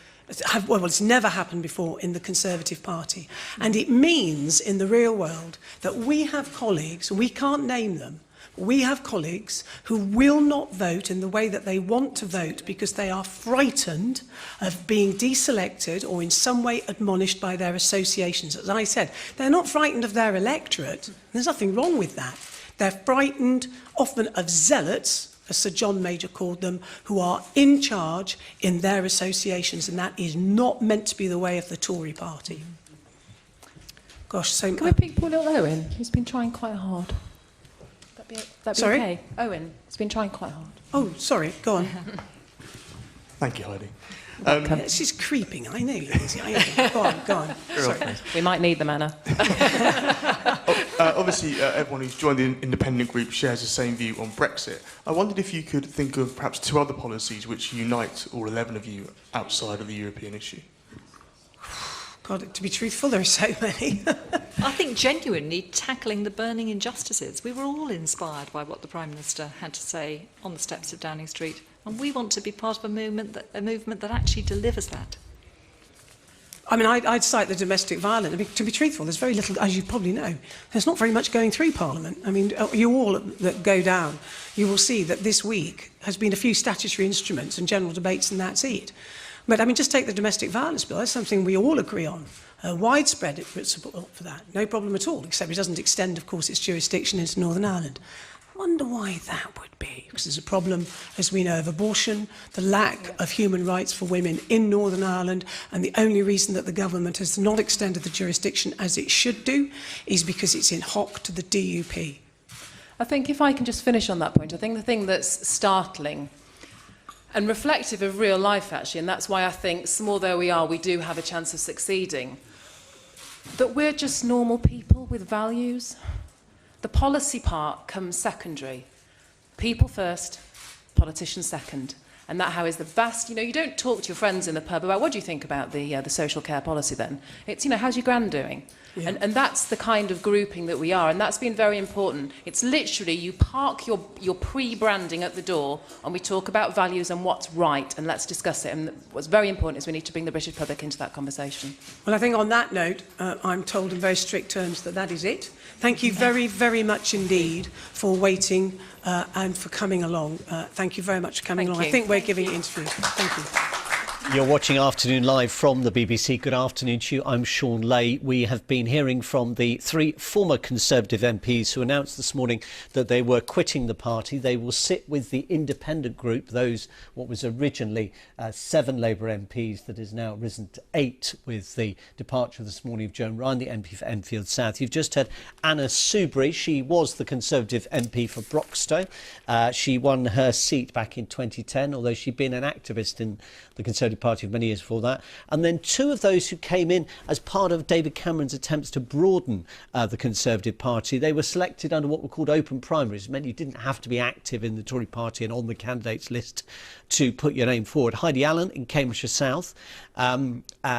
have, well, it's never happened before in the Conservative Party. And it means in the real world that we have colleagues, and we can't name them, we have colleagues who will not vote in the way that they want to vote because they are frightened of being deselected or in some way admonished by their associations. As I said, they're not frightened of their electorate. There's nothing wrong with that. They're frightened often of zealots, as Sir John Major called them, who are in charge in their associations, and that is not meant to be the way of the Tory party. Gosh, so... Can we pick poor little Owen, who's been trying quite hard? That'd be Sorry? okay. Owen has been trying quite hard. Oh, sorry, go on. Thank you, Heidi. This is creeping, I know, Lindsay. Go on, go on. Sorry. We might need them, Anna. Obviously, everyone who's joined the independent group shares the same view on Brexit. I wondered if you could think of perhaps 2 other policies which unite all 11 of you outside of the European issue. God, to be truthful, there are so many. I think genuinely tackling the burning injustices. We were all inspired by what the Prime Minister had to say on the steps of Downing Street, and we want to be part of a movement that actually delivers that. I mean, I'd cite the domestic violence. I mean, to be truthful, there's very little, as you probably know, there's not very much going through Parliament. I mean, you all that go down, you will see that this week has been a few statutory instruments and general debates, and that's it. But I mean, just take the domestic violence bill. That's something we all agree on. Widespread support for that. No problem at all, except it doesn't extend, of course, its jurisdiction into Northern Ireland. I wonder why that would be. Because there's a problem, as we know, of abortion, the lack of human rights for women in Northern Ireland, and the only reason that the government has not extended the jurisdiction as it should do is because it's in hock to the DUP. I think if I can just finish on that point, I think the thing that's startling and reflective of real life, actually, and that's why I think, small though we are, we do have a chance of succeeding, that we're just normal people with values. The policy part comes secondary. People first, politicians second. And that how is the vast, you don't talk to your friends in the pub about what do you think about the social care policy then. It's, how's your gran doing? Yeah. And that's the kind of grouping that we are, and that's been very important. It's literally you park your pre-branding at the door and we talk about values and what's right, and let's discuss it. And what's very important is we need to bring the British public into that conversation. Well, I think on that note, I'm told in very strict terms that is it. Thank you very, very much indeed for waiting and for coming along. Thank you very much for coming along. I think we're giving interviews. Thank you. You're watching Afternoon Live from the BBC. Good afternoon to you. I'm Sean Lay. We have been hearing from the 3 former Conservative MPs who announced this morning that they were quitting the party. They will sit with the independent group, those what was originally 7 Labour MPs that has now risen to 8 with the departure this morning of Joan Ryan, the MP for Enfield South. You've just heard Anna Soubry. She was the Conservative MP for Broxtowe. She won her seat back in 2010, although she'd been an activist in the Conservative Party for many years before that. And then 2 of those who came in as part of David Cameron's attempts to broaden the Conservative Party. They were selected under what were called open primaries. It meant you didn't have to be active in the Tory Party and on the candidates list to put your name forward. Heidi Allen in Cambridgeshire South,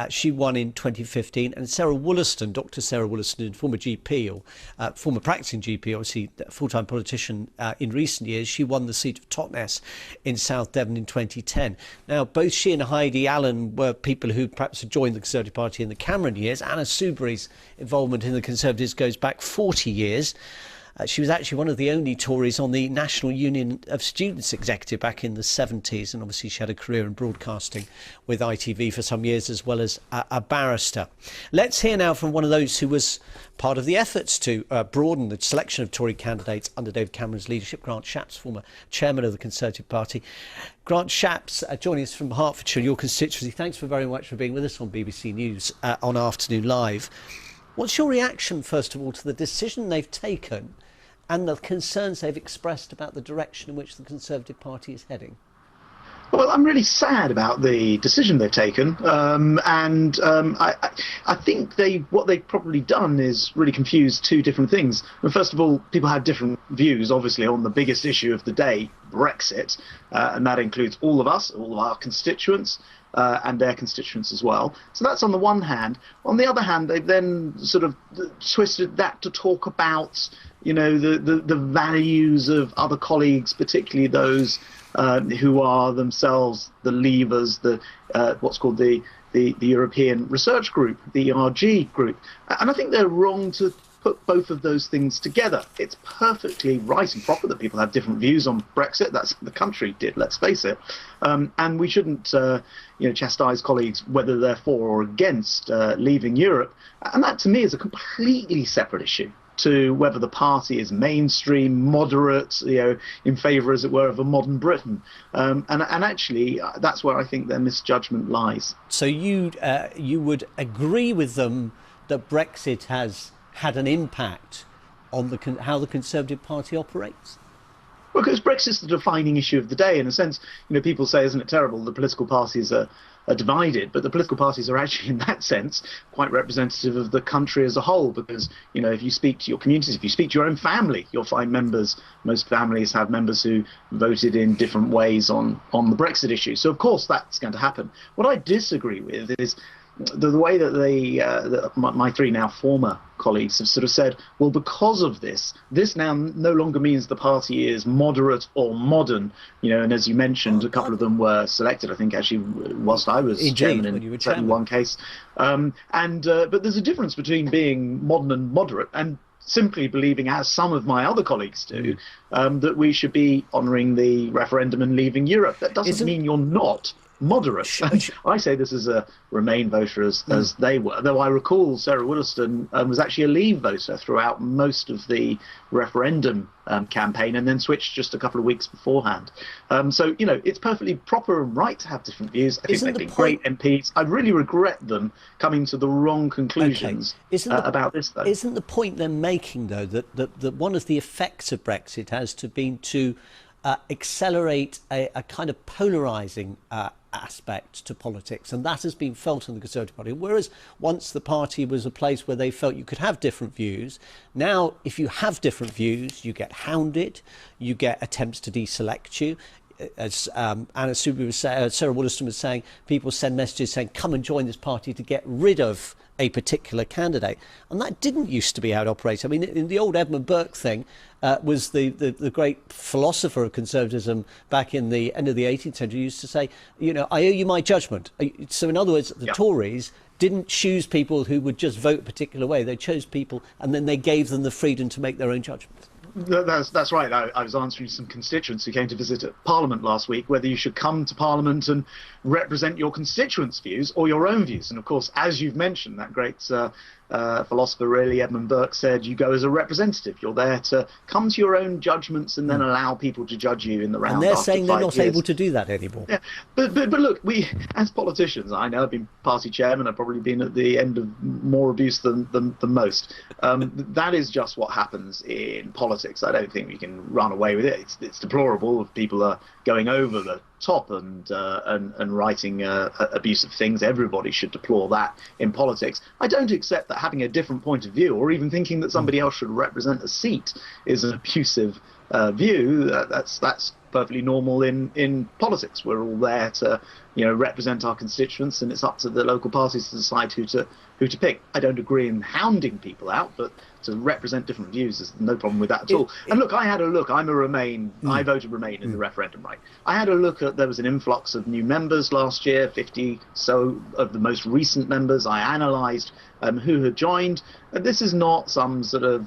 she won in 2015, and Sarah Wollaston, Dr. Sarah Wollaston, former GP or former practicing GP, obviously a full-time politician in recent years, she won the seat of Totnes in South Devon in 2010. Now, both she and Heidi Allen were people who perhaps had joined the Conservative Party in the Cameron years. Anna Soubry's involvement in the Conservatives goes back 40 years. She was actually one of the only Tories on the National Union of Students executive back in the 70s, and obviously she had a career in broadcasting with ITV for some years, as well as a barrister. Let's hear now from one of those who was part of the efforts to broaden the selection of Tory candidates under David Cameron's leadership, Grant Shapps, former chairman of the Conservative Party. Grant Shapps, joining us from Hertfordshire, your constituency. Thanks very much for being with us on BBC News on Afternoon Live. What's your reaction, first of all, to the decision they've taken and the concerns they've expressed about the direction in which the Conservative Party is heading? Well, I'm really sad about the decision they've taken, I think what they've probably done is really confuse two different things. Well, first of all, people have different views, obviously, on the biggest issue of the day, Brexit, and that includes all of us, all of our constituents, and their constituents as well. So that's on the one hand. On the other hand, they've then sort of twisted that to talk about, the values of other colleagues, particularly those who are themselves the leavers, what's called the European Research Group, the ERG group. And I think they're wrong to put both of those things together. It's perfectly right and proper that people have different views on Brexit. That's what the country did, let's face it. And we shouldn't chastise colleagues whether they're for or against leaving Europe. And that, to me, is a completely separate issue to whether the party is mainstream, moderate, in favour, as it were, of a modern Britain. And actually, that's where I think their misjudgment lies. So you would agree with them that Brexit has had an impact on how the Conservative Party operates? Well, because Brexit's the defining issue of the day. In a sense, people say, isn't it terrible, the political parties are divided, but the political parties are actually, in that sense, quite representative of the country as a whole, because, if you speak to your communities, if you speak to your own family, you'll find most families have members who voted in different ways on the Brexit issue. So, of course, that's going to happen. What I disagree with is the way that my three now former colleagues have sort of said, well, because of this now no longer means the party is moderate or modern, and as you mentioned, a couple of them were selected, I think, actually, whilst I was chairman in one case. But there's a difference between being modern and moderate and simply believing, as some of my other colleagues do, that we should be honouring the referendum and leaving Europe. That doesn't mean you're not moderate. I say this as a Remain voter as they were, though I recall Sarah Wollaston was actually a Leave voter throughout most of the referendum campaign, and then switched just a couple of weeks beforehand. So, it's perfectly proper and right to have different views. I think they've been great MPs. I really regret them coming to the wrong conclusions about this, though. Isn't the point they're making, though, that one of the effects of Brexit has been to accelerate a kind of polarising aspect to politics, and that has been felt in the Conservative Party. Whereas once the party was a place where they felt you could have different views, now if you have different views, you get hounded, you get attempts to deselect you. As Anna Soubry was saying, Sarah Wollaston was saying, people send messages saying, come and join this party to get rid of a particular candidate. And that didn't used to be how it operated. I mean, in the old Edmund Burke thing, was the great philosopher of conservatism back in the end of the 18th century used to say, I owe you my judgment. So in other words, the Tories didn't choose people who would just vote a particular way. They chose people and then they gave them the freedom to make their own judgment. That's right. I was answering some constituents who came to visit at Parliament last week, whether you should come to Parliament and represent your constituents' views or your own views. And of course, as you've mentioned, that great philosopher, really, Edmund Burke, said you go as a representative. You're there to come to your own judgments and then allow people to judge you in the round. And they're saying they're not able to do that anymore. Yeah, but look, we as politicians, I know I've been party chairman. I've probably been at the end of more abuse than most. That is just what happens in politics. I don't think we can run away with it. It's deplorable if people are going over the top and writing abusive things. Everybody should deplore that in politics. I don't accept that having a different point of view or even thinking that somebody else should represent a seat is an abusive view. That's perfectly normal in politics. We're all there to represent our constituents, and it's up to the local parties to decide who who to pick. I don't agree in hounding people out, but to represent different views, there's no problem with that at all. And look, I had a look. I'm a Remain. I voted Remain in the referendum, right? I had a look at, there was an influx of new members last year, 50 so of the most recent members. I analysed who had joined. And this is not some sort of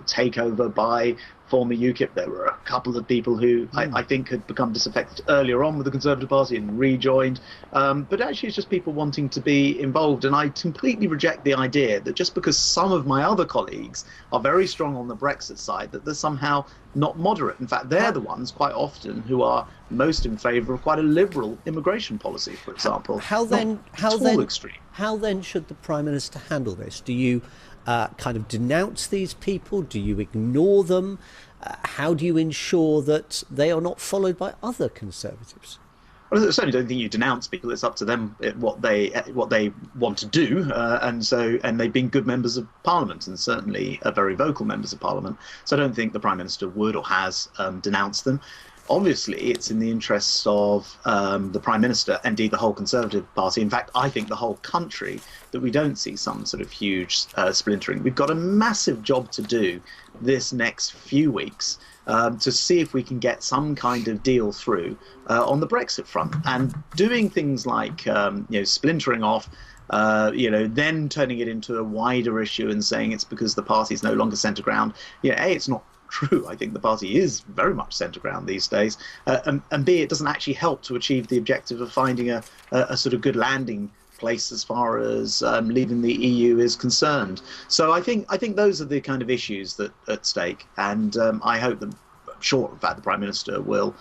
takeover by former UKIP. There were a couple of people who I think had become disaffected earlier on with the Conservative Party and rejoined. But actually, it's just people wanting to be involved. And I completely reject the idea that just because some of my other colleagues are very strong on the Brexit side, that they're somehow not moderate. In fact, they're the ones quite often who are most in favour of quite a liberal immigration policy, for example. How then should the Prime Minister handle this? Do you kind of denounce these people? Do you ignore them? How do you ensure that they are not followed by other Conservatives? Well, I certainly don't think you denounce people. It's up to them what they want to do, and they've been good members of Parliament and certainly very vocal members of Parliament. So I don't think the Prime Minister would or has denounced them. Obviously, it's in the interests of the Prime Minister, indeed the whole Conservative Party. In fact, I think the whole country, that we don't see some sort of huge splintering. We've got a massive job to do this next few weeks to see if we can get some kind of deal through on the Brexit front. And doing things like splintering off, then turning it into a wider issue and saying it's because the party's no longer centre ground. It's not true. I think the party is very much centre ground these days, and B, it doesn't actually help to achieve the objective of finding a sort of good landing place as far as leaving the EU is concerned. So I think those are the kind of issues that at stake, and I hope that, I'm sure, in fact, the Prime Minister will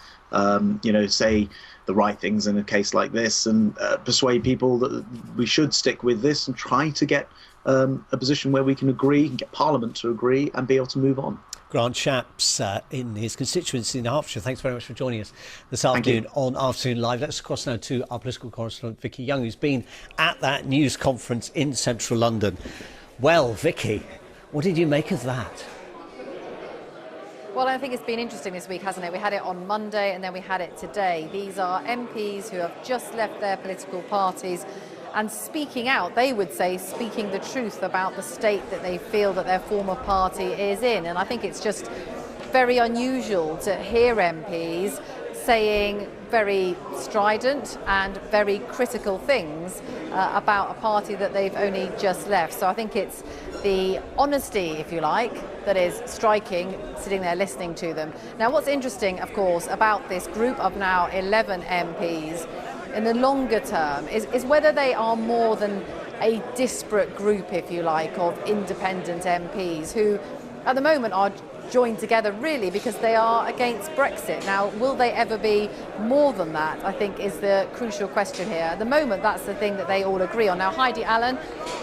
say the right things in a case like this and persuade people that we should stick with this and try to get a position where we can agree and get Parliament to agree and be able to move on. Grant Shapps in his constituency in Hertfordshire. Thanks very much for joining us this afternoon on Afternoon Live. Let's cross now to our political correspondent, Vicky Young, who's been at that news conference in central London. Well, Vicky, what did you make of that? Well, I think it's been interesting this week, hasn't it? We had it on Monday and then we had it today. These are MPs who have just left their political parties and speaking out, they would say, speaking the truth about the state that they feel that their former party is in. And I think it's just very unusual to hear MPs saying very strident and very critical things about a party that they've only just left. So I think it's the honesty, if you like, that is striking, sitting there listening to them. Now, what's interesting, of course, about this group of now 11 MPs in the longer term is whether they are more than a disparate group, if you like, of independent MPs who at the moment are joined together really because they are against Brexit. Now, will they ever be more than that, I think, is the crucial question here. At the moment, that's the thing that they all agree on. Now, Heidi Allen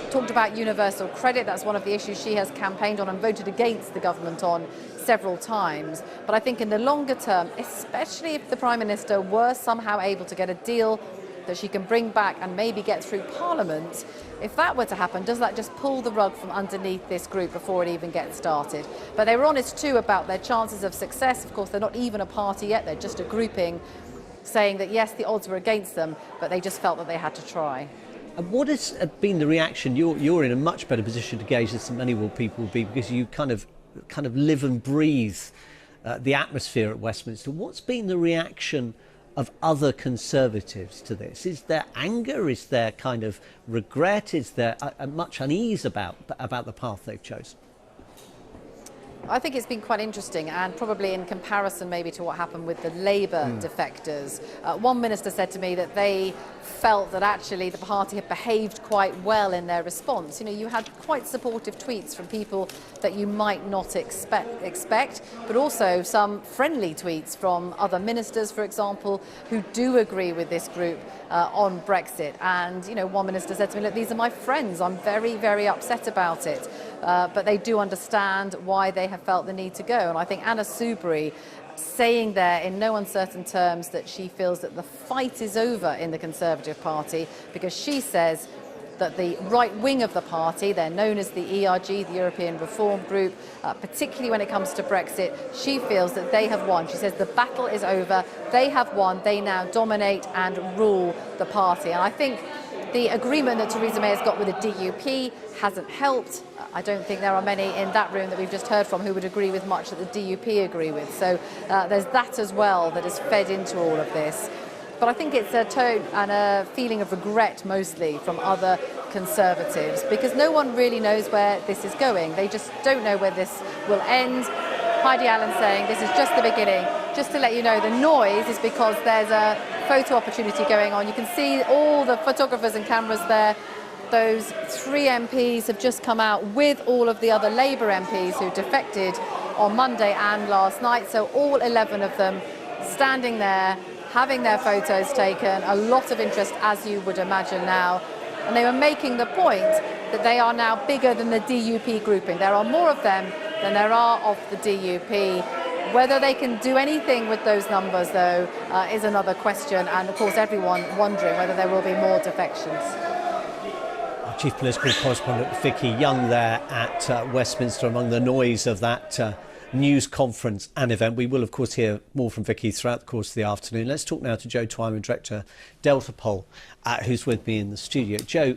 talked about universal credit. That's one of the issues she has campaigned on and voted against the government on several times. But I think in the longer term, especially if the Prime Minister were somehow able to get a deal that she can bring back and maybe get through Parliament, if that were to happen, does that just pull the rug from underneath this group before it even gets started? But they were honest too about their chances of success. Of course, they're not even a party yet, they're just a grouping, saying that yes, the odds were against them, but they just felt that they had to try. And what has been the reaction? You're in a much better position to gauge this than many people will be, because you kind of live and breathe the atmosphere at Westminster. What's been the reaction of other Conservatives to this? Is there anger? Is there kind of regret? Is there much unease about the path they've chosen? I think it's been quite interesting, and probably in comparison maybe to what happened with the Labour defectors. One minister said to me that they felt that actually the party had behaved quite well in their response. You know, you had quite supportive tweets from people that you might not expect, but also some friendly tweets from other ministers, for example, who do agree with this group on Brexit. And, you know, one minister said to me, look, these are my friends. I'm very, very upset about it. But they do understand why they have felt the need to go. And I think Anna Soubry saying there in no uncertain terms that she feels that the fight is over in the Conservative Party, because she says that the right wing of the party, they're known as the ERG, the European Reform Group, particularly when it comes to Brexit, she feels that they have won. She says the battle is over, they have won, they now dominate and rule the party. And I think The agreement that Theresa May has got with the DUP hasn't helped. I don't think there are many in that room that we've just heard from who would agree with much that the DUP agree with. So there's that as well that has fed into all of this. But I think it's a tone and a feeling of regret mostly from other Conservatives, because no one really knows where this is going. They just don't know where this will end. Heidi Allen saying this is just the beginning. Just to let you know, the noise is because there's a photo opportunity going on. You can see all the photographers and cameras there. Those 3 MPs have just come out with all of the other Labour MPs who defected on Monday and last night. So all 11 of them standing there, having their photos taken. A lot of interest, as you would imagine now. And they were making the point that they are now bigger than the DUP grouping. There are more of them than there are of the DUP. Whether they can do anything with those numbers, though, is another question. And, of course, everyone wondering whether there will be more defections. Our Chief Political Correspondent Vicky Young there at Westminster among the noise of that news conference and event. We will, of course, hear more from Vicky throughout the course of the afternoon. Let's talk now to Joe Twyman, Director, Delta Poll, who's with me in the studio. Joe,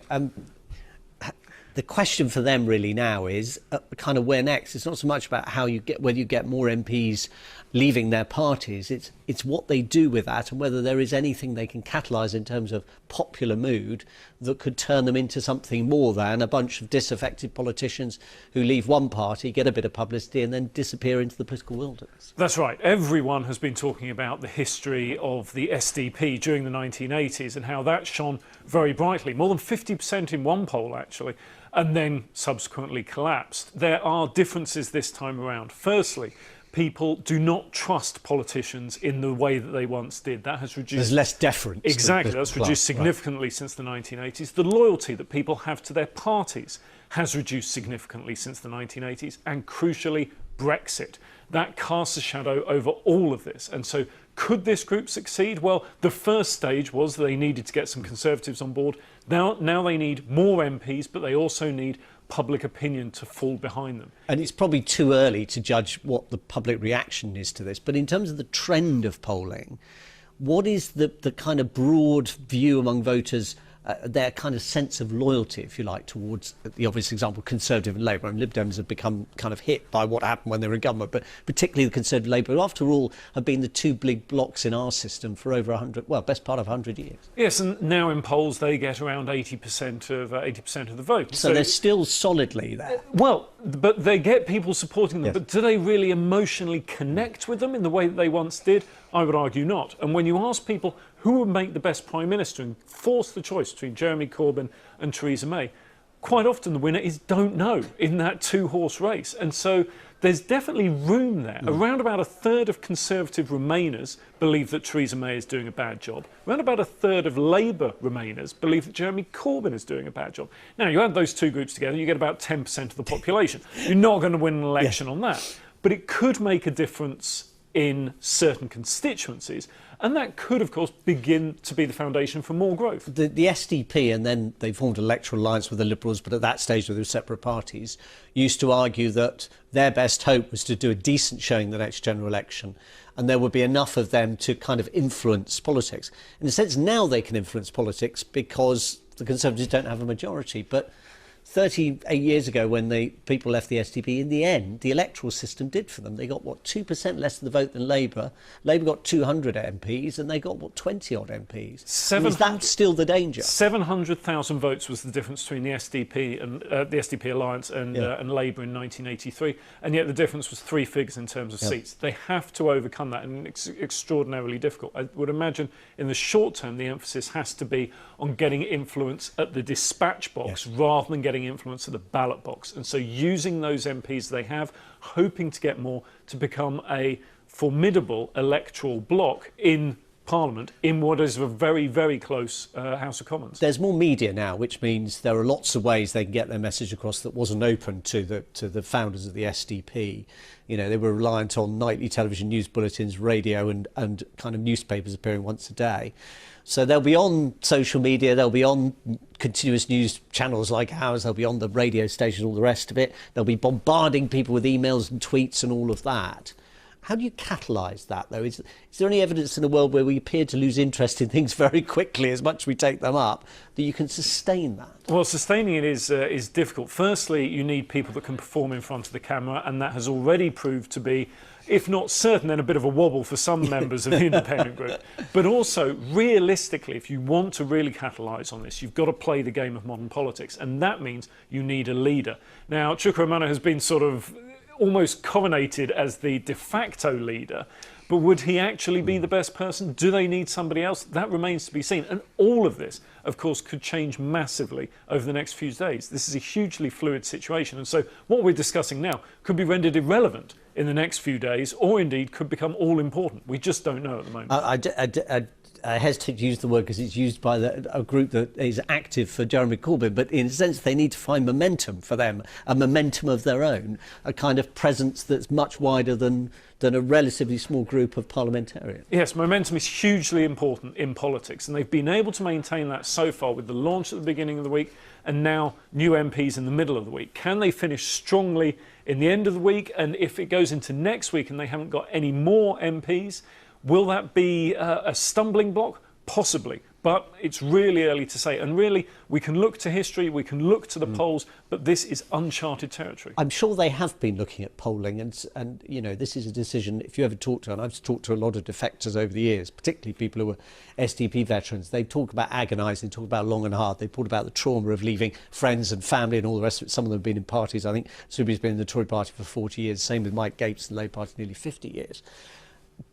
the question for them really now is kind of where next. It's not so much about how you get, whether you get more MPs leaving their parties. It's what they do with that and whether there is anything they can catalyse in terms of popular mood that could turn them into something more than a bunch of disaffected politicians who leave one party, get a bit of publicity and then disappear into the political wilderness. That's right. Everyone has been talking about the history of the SDP during the 1980s and how that shone very brightly, more than 50% in one poll actually, and then subsequently collapsed. There are differences this time around. Firstly, people do not trust politicians in the way that they once did. That has reduced. There's less deference. Exactly, that's reduced significantly since the 1980s. The loyalty that people have to their parties has reduced significantly since the 1980s, and crucially, Brexit. That casts a shadow over all of this. And so, could this group succeed? Well, the first stage was they needed to get some Conservatives on board. Now they need more MPs, but they also need public opinion to fall behind them. And it's probably too early to judge what the public reaction is to this. But in terms of the trend of polling, what is the kind of broad view among voters, their kind of sense of loyalty, if you like, towards the obvious example, Conservative and Labour? And Lib Dems have become kind of hit by what happened when they were in government, but particularly the Conservative Labour, who after all have been the two big blocks in our system for over 100, well, best part of 100 years. Yes, and now in polls they get around 80% of the vote. So they're still solidly there. Well, but they get people supporting them, but do they really emotionally connect with them in the way that they once did? I would argue not. And when you ask people who would make the best Prime Minister and force the choice between Jeremy Corbyn and Theresa May, quite often the winner is don't know in that two-horse race. And so there's definitely room there. Around about a third of Conservative Remainers believe that Theresa May is doing a bad job. Around about a third of Labour Remainers believe that Jeremy Corbyn is doing a bad job. Now, you add those two groups together, you get about 10% of the population. You're not going to win an election on that. But it could make a difference in certain constituencies. And that could, of course, begin to be the foundation for more growth. The SDP, and then they formed an electoral alliance with the Liberals, but at that stage they were separate parties, used to argue that their best hope was to do a decent showing the next general election, and there would be enough of them to kind of influence politics. In a sense, now they can influence politics because the Conservatives don't have a majority. But 38 years ago, when people left the SDP, in the end, the electoral system did for them. They got, 2% less of the vote than Labour. Labour got 200 MPs, and they got, 20-odd MPs. Is that still the danger? 700,000 votes was the difference between the SDP and the SDP alliance and Labour in 1983, and yet the difference was 3 figures in terms of seats. They have to overcome that, and it's extraordinarily difficult. I would imagine in the short term, the emphasis has to be on getting influence at the dispatch box rather than getting influence at the ballot box. And so using those MPs they have, hoping to get more to become a formidable electoral bloc in Parliament in what is a very, very close House of Commons. There's more media now, which means there are lots of ways they can get their message across that wasn't open to the founders of the SDP. You know, they were reliant on nightly television news bulletins, radio and kind of newspapers appearing once a day. So they'll be on social media, they'll be on continuous news channels like ours, they'll be on the radio stations, all the rest of it. They'll be bombarding people with emails and tweets and all of that. How do you catalyse that, though? Is there any evidence in a world where we appear to lose interest in things very quickly as much as we take them up, that you can sustain that? Well, sustaining it is difficult. Firstly, you need people that can perform in front of the camera, and that has already proved to be, if not certain, then a bit of a wobble for some members of the independent group. But also, realistically, if you want to really catalyse on this, you've got to play the game of modern politics, and that means you need a leader. Now, Chukwuemeka has been sort of almost coronated as the de facto leader, but would he actually be the best person? Do they need somebody else? That remains to be seen. And all of this, of course, could change massively over the next few days. This is a hugely fluid situation, and so what we're discussing now could be rendered irrelevant in the next few days, or indeed could become all important. We just don't know at the moment. I hesitate to use the word because it's used by a group that is active for Jeremy Corbyn, but in a sense they need to find momentum for them, a momentum of their own, a kind of presence that's much wider than a relatively small group of parliamentarians. Yes, momentum is hugely important in politics, and they've been able to maintain that so far with the launch at the beginning of the week and now new MPs in the middle of the week. Can they finish strongly in the end of the week? And if it goes into next week and they haven't got any more MPs, will that be a stumbling block? Possibly, but it's really early to say. And really, we can look to history, we can look to the polls, but this is uncharted territory. I'm sure they have been looking at polling, and you know, this is a decision, if you ever talk to, and I've talked to a lot of defectors over the years, particularly people who are SDP veterans, they talk about agonising, talk about long and hard, they talk about the trauma of leaving friends and family and all the rest of it. Some of them have been in parties. I think Subi's been in the Tory party for 40 years, same with Mike Gapes in the Labour Party, nearly 50 years.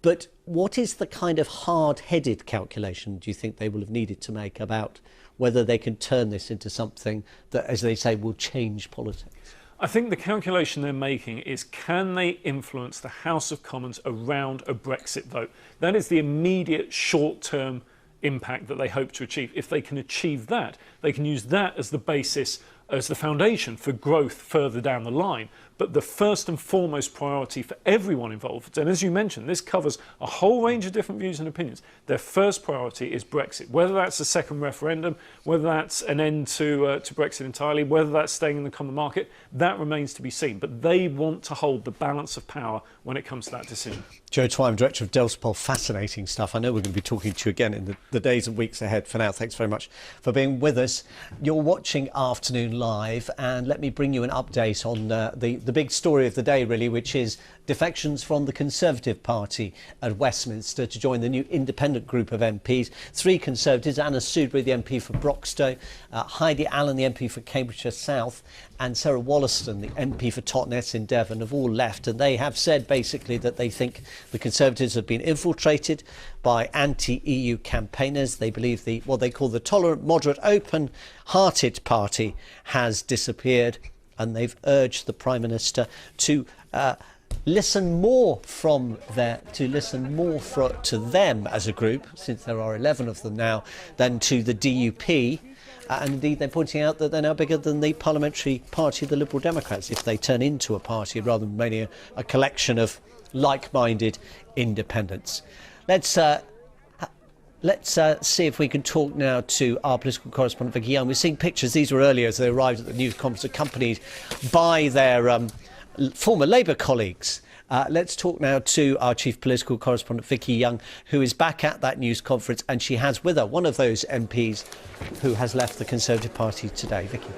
But what is the kind of hard-headed calculation do you think they will have needed to make about whether they can turn this into something that, as they say, will change politics? I think the calculation they're making is, can they influence the House of Commons around a Brexit vote? That is the immediate short-term impact that they hope to achieve. If they can achieve that, they can use that as the basis, as the foundation for growth further down the line. But the first and foremost priority for everyone involved, and as you mentioned, this covers a whole range of different views and opinions, their first priority is Brexit. Whether that's a second referendum, whether that's an end to Brexit entirely, whether that's staying in the common market, that remains to be seen. But they want to hold the balance of power when it comes to that decision. Joe Twine, Director of Delspol, fascinating stuff. I know we're going to be talking to you again in the days and weeks ahead. For now, thanks very much for being with us. You're watching Afternoon Live, and let me bring you an update on the big story of the day, really, which is defections from the Conservative Party at Westminster to join the new independent group of MPs. 3 Conservatives, Anna Soubry, the MP for Broxtowe, Heidi Allen, the MP for Cambridgeshire South, and Sarah Wollaston, the MP for Totnes in Devon, have all left, and they have said basically that they think the Conservatives have been infiltrated by anti-EU campaigners. They believe what they call the tolerant, moderate, open-hearted party has disappeared, and they've urged the Prime Minister to listen more to them as a group, since there are 11 of them now, than to the DUP. And indeed, they're pointing out that they're now bigger than the parliamentary party of the Liberal Democrats, if they turn into a party rather than remaining a collection of like-minded independents. Let's see if we can talk now to our political correspondent Vicky Young. We're seeing pictures, these were earlier as they arrived at the news conference, accompanied by their former Labour colleagues. Let's talk now to our chief political correspondent Vicky Young, who is back at that news conference, and she has with her one of those MPs who has left the Conservative Party today. Vicky.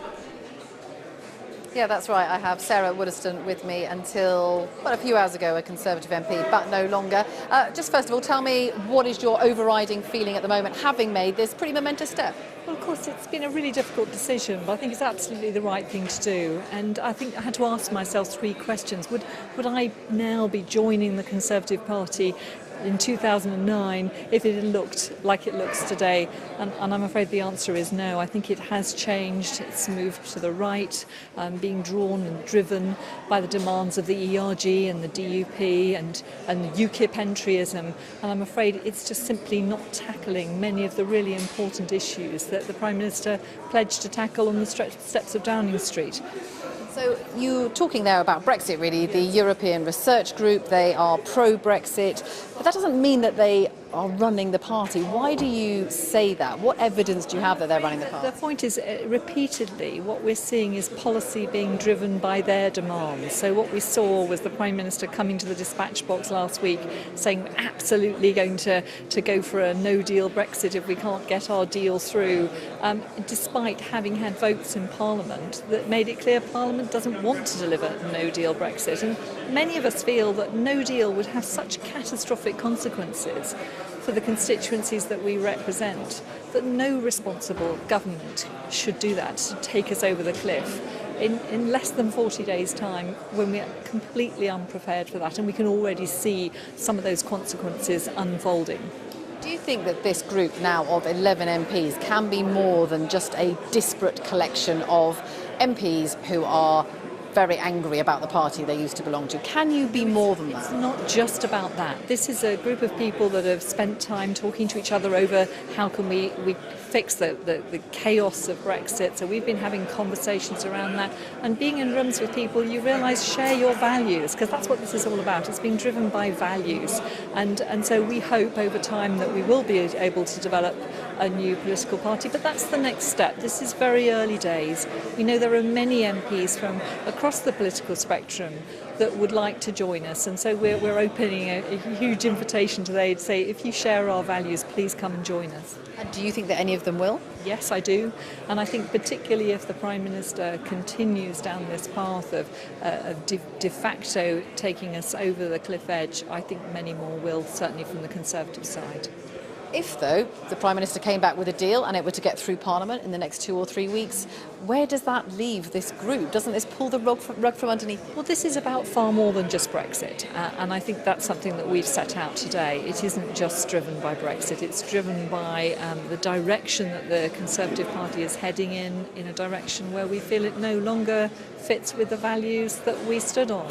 Yeah, that's right. I have Sarah Wollaston with me until, well, a few hours ago, a Conservative MP, but no longer. Just first of all, tell me, what is your overriding feeling at the moment, having made this pretty momentous step? Well, of course, it's been a really difficult decision, but I think it's absolutely the right thing to do. And I think I had to ask myself 3 questions. Would I now be joining the Conservative Party in 2009 if it had looked like it looks today? And I'm afraid the answer is no. I think it has changed. It's moved to the right, being drawn and driven by the demands of the ERG and the DUP and UKIP entryism. And I'm afraid it's just simply not tackling many of the really important issues that the Prime Minister pledged to tackle on the steps of Downing Street. So you're talking there about Brexit, really, the European Research Group. They are pro-Brexit, but that doesn't mean that they are running the party. Why do you say that? What evidence do you have that they're running the party? The point is, repeatedly, what we're seeing is policy being driven by their demands. So what we saw was the Prime Minister coming to the dispatch box last week saying we're absolutely going to go for a no-deal Brexit if we can't get our deal through, despite having had votes in Parliament that made it clear Parliament doesn't want to deliver a no-deal Brexit. And many of us feel that no deal would have such catastrophic consequences for the constituencies that we represent, that no responsible government should do that, to take us over the cliff in less than 40 days' time, when we're completely unprepared for that, and we can already see some of those consequences unfolding. Do you think that this group now of 11 MPs can be more than just a disparate collection of MPs who are very angry about the party they used to belong to? Can you be more than that? It's not just about that. This is a group of people that have spent time talking to each other over how can we fix the chaos of Brexit. So we've been having conversations around that, and being in rooms with people you realise share your values, because that's what this is all about. It's being driven by values, and so we hope over time that we will be able to develop a new political party, but that's the next step. This is very early days. We know there are many MPs from across the political spectrum that would like to join us, and so we're opening a huge invitation today to say, if you share our values, please come and join us. And do you think that any of them will? Yes, I do, and I think particularly if the Prime Minister continues down this path of de facto taking us over the cliff edge, I think many more will, certainly from the Conservative side. If, though, the Prime Minister came back with a deal and it were to get through Parliament in the next 2 or 3 weeks, where does that leave this group? Doesn't this pull the rug from underneath? Well, this is about far more than just Brexit, and I think that's something that we've set out today. It isn't just driven by Brexit, it's driven by the direction that the Conservative Party is heading in a direction where we feel it no longer fits with the values that we stood on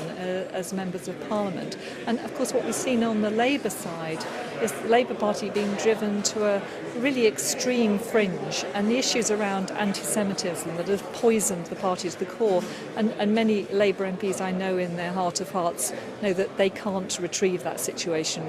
as members of Parliament. And of course what we've seen on the Labour side is the Labour Party being driven to a really extreme fringe, and the issues around anti-Semitism that have poisoned the party to the core, and many Labour MPs I know in their heart of hearts know that they can't retrieve that situation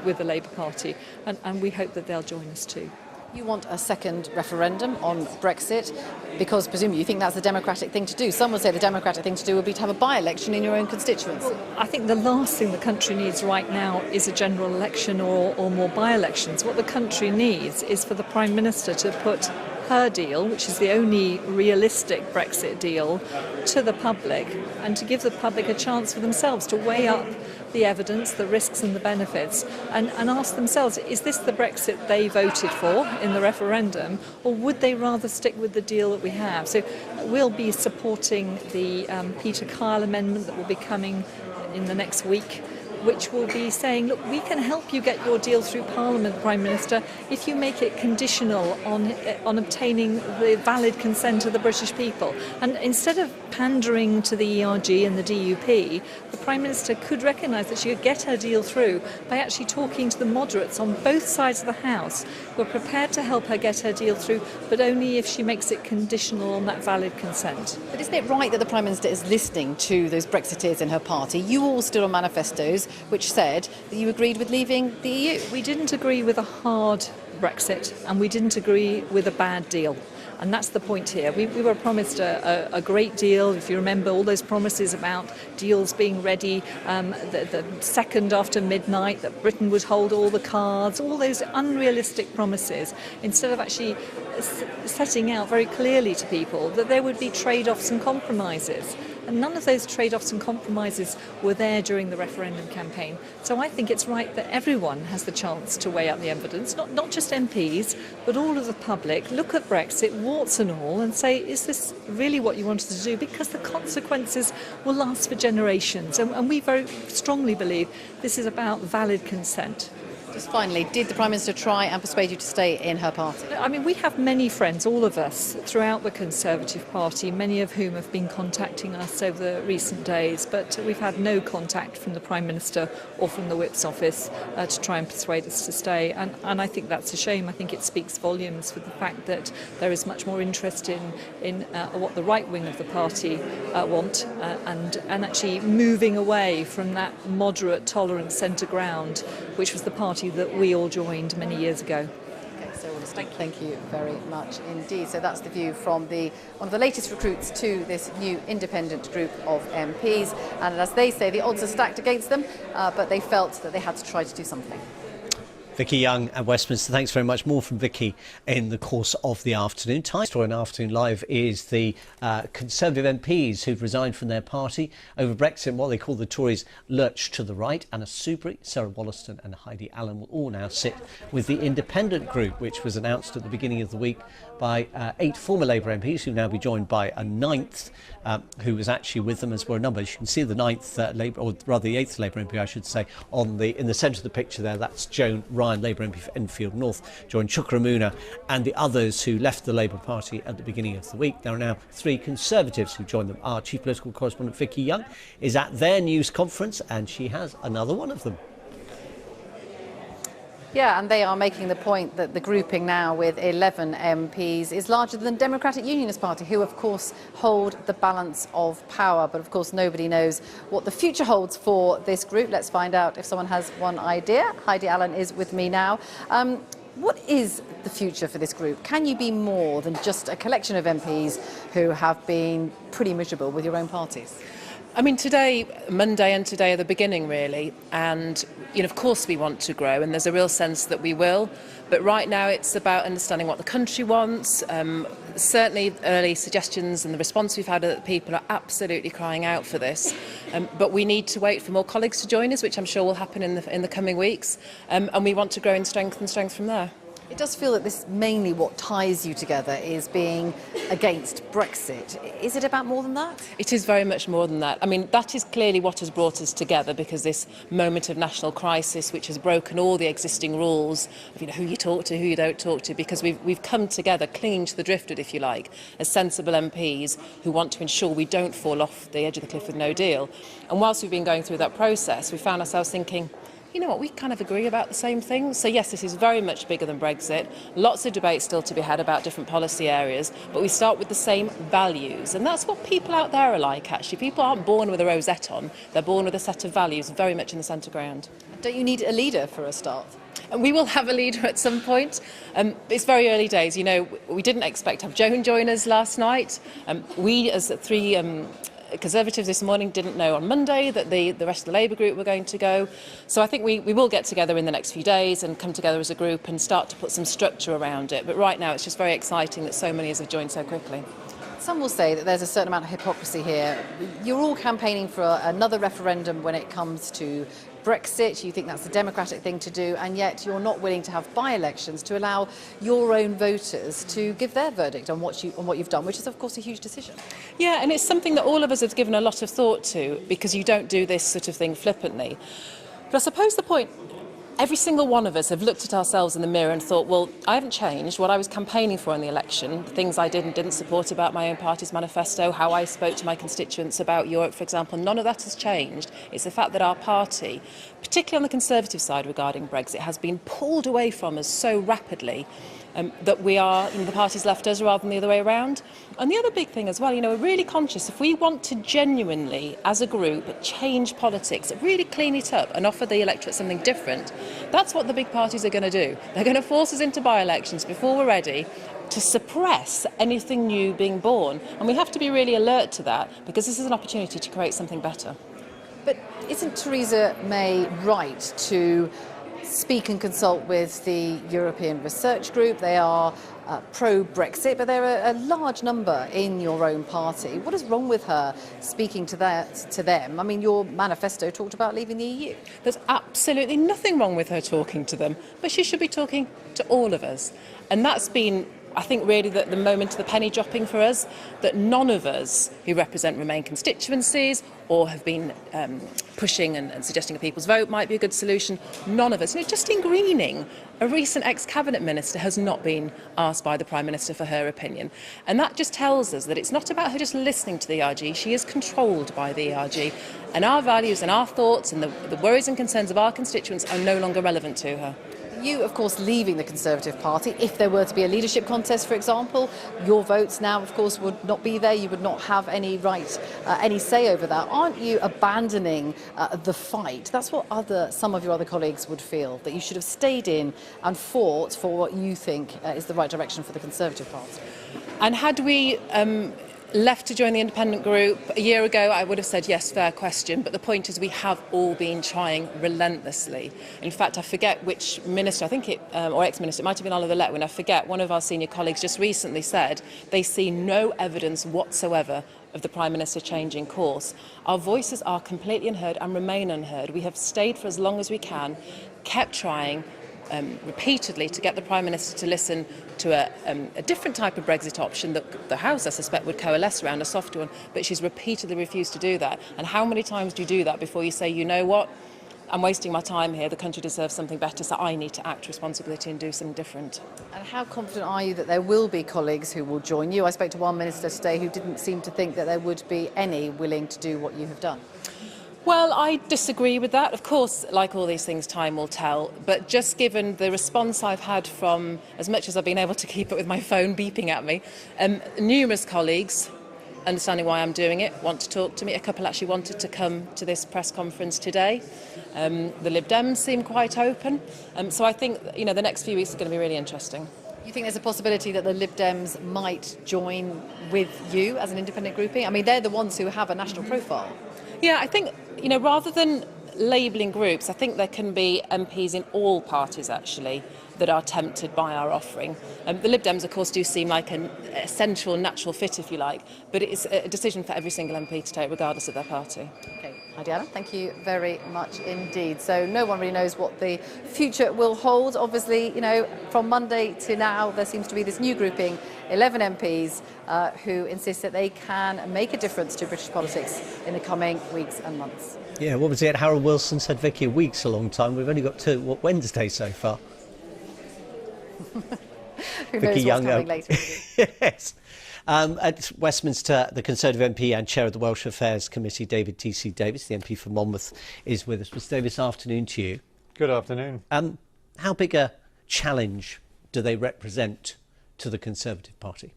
with the Labour Party, and we hope that they'll join us too. You want a second referendum on Brexit because presumably you think that's the democratic thing to do. Some would say the democratic thing to do would be to have a by-election in your own constituency. Well, I think the last thing the country needs right now is a general election or more by-elections. What the country needs is for the Prime Minister to put her deal, which is the only realistic Brexit deal, to the public, and to give the public a chance for themselves to weigh up the evidence, the risks and the benefits, and ask themselves, is this the Brexit they voted for in the referendum, or would they rather stick with the deal that we have? So we'll be supporting the Peter Kyle amendment that will be coming in the next week, which will be saying, look, we can help you get your deal through Parliament, Prime Minister, if you make it conditional on obtaining the valid consent of the British people. And instead of pandering to the ERG and the DUP, the Prime Minister could recognise that she could get her deal through by actually talking to the moderates on both sides of the House, who are prepared to help her get her deal through, but only if she makes it conditional on that valid consent. But isn't it right that the Prime Minister is listening to those Brexiteers in her party? You all stood on manifestos which said that you agreed with leaving the EU. We didn't agree with a hard Brexit, and we didn't agree with a bad deal. And that's the point here. We were promised a great deal. If you remember all those promises about deals being ready, the second after midnight, that Britain would hold all the cards, all those unrealistic promises, instead of actually setting out very clearly to people that there would be trade-offs and compromises. And none of those trade-offs and compromises were there during the referendum campaign. So I think it's right that everyone has the chance to weigh up the evidence, not just MPs, but all of the public. Look at Brexit, warts and all, and say, is this really what you wanted to do? Because the consequences will last for generations. And we very strongly believe this is about valid consent. Just finally, did the Prime Minister try and persuade you to stay in her party? I mean, we have many friends, all of us, throughout the Conservative Party, many of whom have been contacting us over the recent days, but we've had no contact from the Prime Minister or from the Whip's office to try and persuade us to stay. And I think that's a shame. I think it speaks volumes for the fact that there is much more interest in what the right wing of the party want and actually moving away from that moderate, tolerant centre ground which was the party that we all joined many years ago. Thank you very much indeed. So that's the view from one of the latest recruits to this new independent group of MPs. And as they say, the odds are stacked against them, but they felt that they had to try to do something. Vicky Young at Westminster, thanks very much. More from Vicky in the course of the afternoon. Time story in Afternoon Live is the Conservative MPs who've resigned from their party over Brexit and what they call the Tories lurch to the right. Anna Soubry, Sarah Wollaston and Heidi Allen will all now sit with the independent group, which was announced at the beginning of the week by 8 former Labour MPs, who will now be joined by a 9th who was actually with them, as were a number. You can see the 9th Labour, or rather the 8th Labour MP, I should say, in the centre of the picture there. That's Joan Ryan, Labour MP for Enfield North, Joan Chukwuemeka, and the others who left the Labour Party at the beginning of the week. There are now 3 Conservatives who joined them. Our Chief Political Correspondent Vicky Young is at their news conference, and she has another one of them. Yeah, and they are making the point that the grouping now with 11 MPs is larger than the Democratic Unionist Party, who, of course, hold the balance of power. But, of course, nobody knows what the future holds for this group. Let's find out if someone has one idea. Heidi Allen is with me now. What is the future for this group? Can you be more than just a collection of MPs who have been pretty miserable with your own parties? I mean, today, Monday and today are the beginning, really. And, of course we want to grow, and there's a real sense that we will. But right now it's about understanding what the country wants. Certainly early suggestions and the response we've had that people are absolutely crying out for this. But we need to wait for more colleagues to join us, which I'm sure will happen in the coming weeks. And we want to grow in strength and strength from there. It does feel that this mainly what ties you together is being against Brexit. Is it about more than that? It is very much more than that. I mean, that is clearly what has brought us together, because this moment of national crisis, which has broken all the existing rules of who you talk to, who you don't talk to, because we've come together, clinging to the driftwood, if you like, as sensible MPs who want to ensure we don't fall off the edge of the cliff with no deal. And whilst we've been going through that process, we found ourselves thinking, you know what, we kind of agree about the same things. So yes, this is very much bigger than Brexit. Lots of debate still to be had about different policy areas, but we start with the same values. And that's what people out there are like, actually. People aren't born with a rosette on. They're born with a set of values very much in the centre ground. Don't you need a leader for a start? And we will have a leader at some point. It's very early days. We didn't expect to have Joan join us last night. We, as 3 Conservatives this morning, didn't know on Monday that the rest of the Labour group were going to go. So I think we will get together in the next few days and come together as a group and start to put some structure around it. But right now it's just very exciting that so many of us have joined so quickly. Some will say that there's a certain amount of hypocrisy here. You're all campaigning for another referendum when it comes to Brexit. You think that's the democratic thing to do, and yet you're not willing to have by-elections to allow your own voters to give their verdict on what you've done, which is, of course, a huge decision. Yeah, and it's something that all of us have given a lot of thought to, because you don't do this sort of thing flippantly. But I suppose the point, every single one of us have looked at ourselves in the mirror and thought, well, I haven't changed what I was campaigning for in the election, the things I did and didn't support about my own party's manifesto, how I spoke to my constituents about Europe, for example. None of that has changed. It's the fact that our party, particularly on the Conservative side regarding Brexit, has been pulled away from us so rapidly that we are, the party's left us rather than the other way around. And the other big thing as well, we're really conscious, if we want to genuinely, as a group, change politics, really clean it up and offer the electorate something different, that's what the big parties are going to do. They're going to force us into by-elections before we're ready to suppress anything new being born. And we have to be really alert to that, because this is an opportunity to create something better. But isn't Theresa May right to speak and consult with the European Research Group? They are pro-Brexit, but there are a large number in your own party. What is wrong with her speaking to them? I mean, your manifesto talked about leaving the EU. There's absolutely nothing wrong with her talking to them, but she should be talking to all of us. And that's been, I think, really the moment of the penny dropping for us, that none of us who represent Remain constituencies or have been pushing and suggesting a people's vote might be a good solution, none of us. Justine Greening, a recent ex-cabinet minister, has not been asked by the Prime Minister for her opinion. And that just tells us that it's not about her just listening to the ERG, she is controlled by the ERG. And our values and our thoughts and the worries and concerns of our constituents are no longer relevant to her. you, of course, leaving the Conservative Party, if there were to be a leadership contest, for example, your votes now, of course, would not be there. You would not have any right, any say over that. Aren't you abandoning the fight? That's what some of your other colleagues would feel, that you should have stayed in and fought for what you think is the right direction for the Conservative Party. And had we left to join the independent group a year ago, I would have said yes, fair question. But the point is we have all been trying relentlessly. In fact, I forget which minister, I think or ex-minister, it might have been Oliver Letwin, I forget, one of our senior colleagues just recently said they see no evidence whatsoever of the Prime Minister changing course. Our voices are completely unheard and remain unheard. We have stayed for as long as we can, kept trying, repeatedly to get the Prime Minister to listen to a different type of Brexit option that the House, I suspect, would coalesce around, a softer one, but she's repeatedly refused to do that. And how many times do you do that before you say, you know what, I'm wasting my time here, the country deserves something better, so I need to act responsibility and do something different. And how confident are you that there will be colleagues who will join you? I spoke to one minister today who didn't seem to think that there would be any willing to do what you have done. Well, I disagree with that. Of course, like all these things, time will tell. But just given the response I've had from, as much as I've been able to keep it with my phone beeping at me, numerous colleagues, understanding why I'm doing it, want to talk to me. A couple actually wanted to come to this press conference today. The Lib Dems seem quite open. So I think, the next few weeks are going to be really interesting. You think there's a possibility that the Lib Dems might join with you as an independent grouping? I mean, they're the ones who have a national profile. Yeah, I think, rather than labelling groups, I think there can be MPs in all parties, actually, that are tempted by our offering. The Lib Dems, of course, do seem like an essential natural fit, if you like, but it's a decision for every single MP to take, regardless of their party. Okay, Diana, thank you very much indeed. So no one really knows what the future will hold. Obviously, from Monday to now, there seems to be this new grouping, 11 MPs who insist that they can make a difference to British politics in the coming weeks and months. Yeah, what was it? Harold Wilson said, Vicky, a week's a long time. We've only got to, Wednesday so far? Who Vicky knows what's coming later? Yes. At Westminster, the Conservative MP and Chair of the Welsh Affairs Committee, David T.C. Davis, the MP for Monmouth, is with us. Mr. Davis, afternoon to you. Good afternoon. How big a challenge do they represent to the Conservative Party?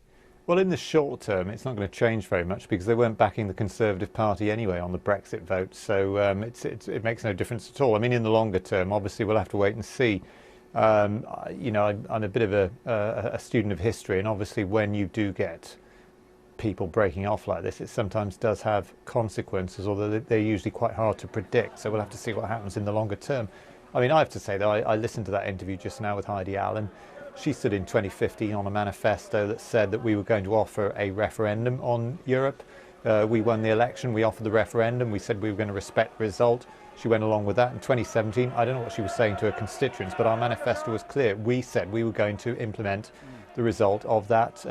Well, in the short term, it's not going to change very much because they weren't backing the Conservative Party anyway on the Brexit vote, so it makes no difference at all. I mean, in the longer term, obviously, we'll have to wait and see. I'm a bit of a student of history, and obviously when you do get people breaking off like this, it sometimes does have consequences, although they're usually quite hard to predict, so we'll have to see what happens in the longer term. I mean, I have to say, though, I listened to that interview just now with Heidi Allen. She stood in 2015 on a manifesto that said that we were going to offer a referendum on Europe. We won the election, we offered the referendum, we said we were going to respect the result. She went along with that. In 2017, I don't know what she was saying to her constituents, but our manifesto was clear. We said we were going to implement the result of that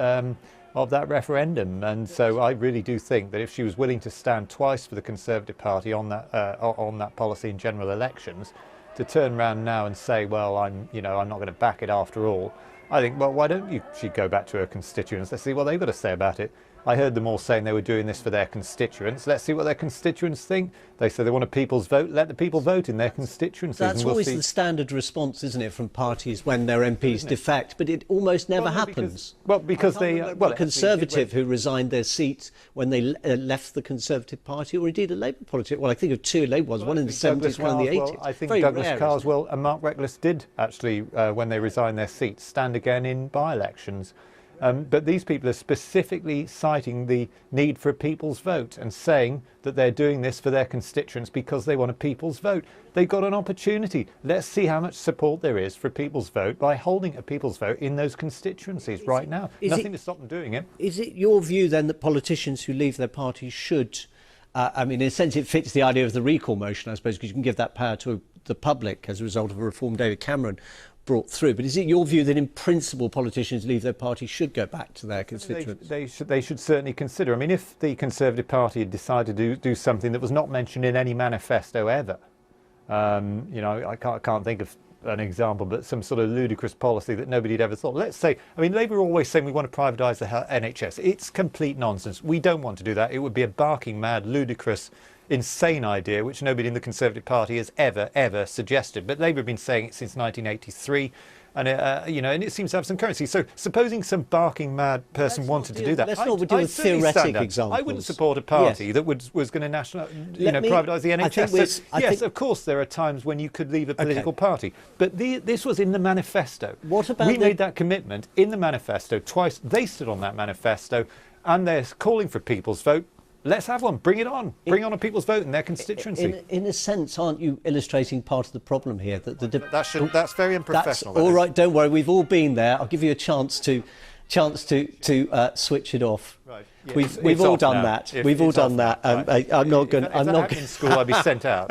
referendum. And so I really do think that if she was willing to stand twice for the Conservative Party on that policy in general elections, to turn around now and say, well, I'm not going to back it after all, I think, well, why don't she go back to her constituents? Let's see what they've got to say about it. I heard them all saying they were doing this for their constituents. Let's see what their constituents think. They say they want a people's vote. Let the people vote in their constituencies. That's always the standard response, isn't it, from parties when their MPs defect? But it almost never happens. Because a Conservative who resigned their seat when they left the Conservative Party, or indeed a Labour politician. Well, I think of two Labour ones, one in the 70s, one in the 80s. I think Douglas Carswell and Mark Reckless did actually, when they resigned their seats, stand again in by-elections. But these people are specifically citing the need for a people's vote and saying that they're doing this for their constituents because they want a people's vote. They've got an opportunity. Let's see how much support there is for a people's vote by holding a people's vote in those constituencies right now. Nothing to stop them doing it. Is it your view then that politicians who leave their party should, in a sense it fits the idea of the recall motion, I suppose, because you can give that power to the public as a result of a reform David Cameron brought through. But is it your view that in principle politicians who leave their party should go back to their constituents? They should certainly consider. I mean, if the Conservative Party had decided to do something that was not mentioned in any manifesto ever, I can't think of an example, but some sort of ludicrous policy that nobody had ever thought. Let's say, I mean, Labour are always saying we want to privatise the NHS. It's complete nonsense. We don't want to do that. It would be a barking mad, ludicrous insane idea which nobody in the Conservative Party has ever suggested. But Labour have been saying it since 1983. And and it seems to have some currency. So, supposing some barking mad person wanted to do that, let's not deal with theoretic examples. I wouldn't support a party that was going to privatise the NHS. Yes, of course, there are times when you could leave a political party, but this was in the manifesto. What about we made that commitment in the manifesto twice. They stood on that manifesto, and they're calling for people's vote. Let's have one. Bring it on. Bring on a people's vote in their constituency. In a sense, aren't you illustrating part of the problem here? That that's very unprofessional. That's all right. Don't worry. We've all been there. I'll give you a chance to switch it off. Right. Yeah, we've all done that. We've all done that. Right. I'm not going. I'm not in school. I'd be sent out.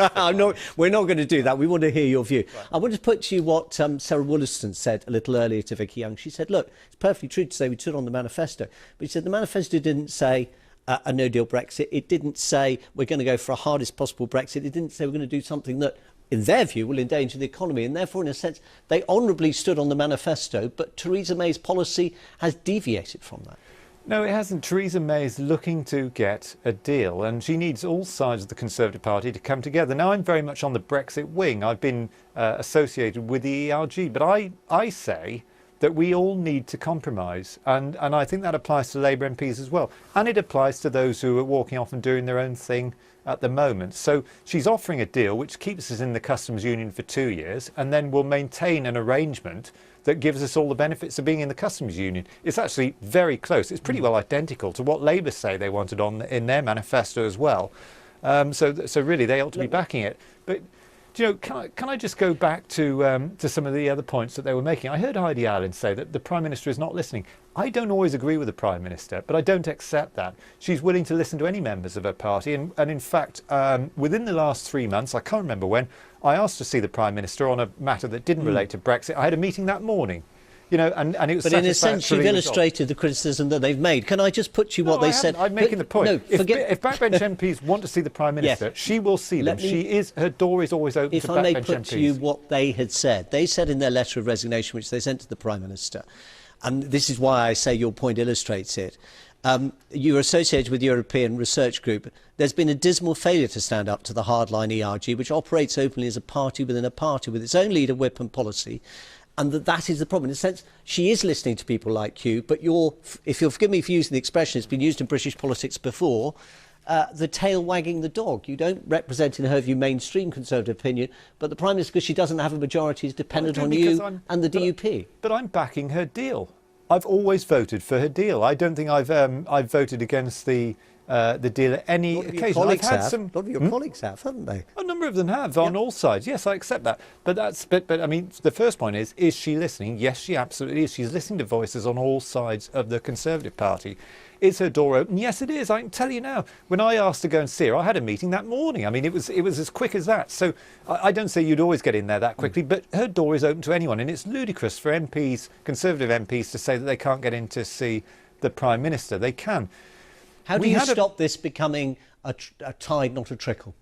We're not going to do that. We want to hear your view. Right. I want to put to you what Sarah Wollaston said a little earlier to Vicky Young. She said, "Look, it's perfectly true to say we stood on the manifesto, but she said the manifesto didn't say." A no-deal Brexit. It didn't say we're going to go for a hardest possible Brexit. It didn't say we're going to do something that, in their view, will endanger the economy. And therefore, in a sense, they honourably stood on the manifesto, but Theresa May's policy has deviated from that. No, it hasn't. Theresa May is looking to get a deal, and she needs all sides of the Conservative Party to come together. Now, I'm very much on the Brexit wing. I've been associated with the ERG, but I say that we all need to compromise, and I think that applies to Labour MPs as well, and it applies to those who are walking off and doing their own thing at the moment. So she's offering a deal which keeps us in the customs union for 2 years, and then will maintain an arrangement that gives us all the benefits of being in the customs union. It's actually very close. It's pretty well identical to what Labour say they wanted in their manifesto as well. So really they ought to be backing it. But can I just go back to some of the other points that they were making? I heard Heidi Allen say that the Prime Minister is not listening. I don't always agree with the Prime Minister, but I don't accept that. She's willing to listen to any members of her party. And in fact, within the last 3 months, I can't remember when, I asked to see the Prime Minister on a matter that didn't relate to Brexit. I had a meeting that morning. And it was. But in a sense, you've illustrated the criticism that they've made. Can I just put to you what they said? I'm making the point. No, if backbench MPs want to see the Prime Minister, she will see them. Her door is always open to backbench MPs. If I may put to you what they had said. They said in their letter of resignation, which they sent to the Prime Minister, and this is why I say your point illustrates it. You're associated with the European Research Group. There's been a dismal failure to stand up to the hardline ERG, which operates openly as a party within a party with its own leader, whip and policy. And that is the problem. In a sense, she is listening to people like you, but if you'll forgive me for using the expression, it's been used in British politics before, the tail wagging the dog. You don't represent, in her view, mainstream Conservative opinion, but the Prime Minister, because she doesn't have a majority, is dependent on you and the DUP. But I'm backing her deal. I've always voted for her deal. I don't think I've voted against the deal at any occasion. A lot of your colleagues have, haven't they? A number of them have, on all sides. Yes, I accept that. But I mean, the first point is she listening? Yes, she absolutely is. She's listening to voices on all sides of the Conservative Party. Is her door open? Yes, it is. I can tell you now. When I asked to go and see her, I had a meeting that morning. I mean, it was as quick as that. So I don't say you'd always get in there that quickly, but her door is open to anyone. And it's ludicrous for MPs, Conservative MPs, to say that they can't get in to see the Prime Minister. They can. How do you stop this becoming a tide, not a trickle?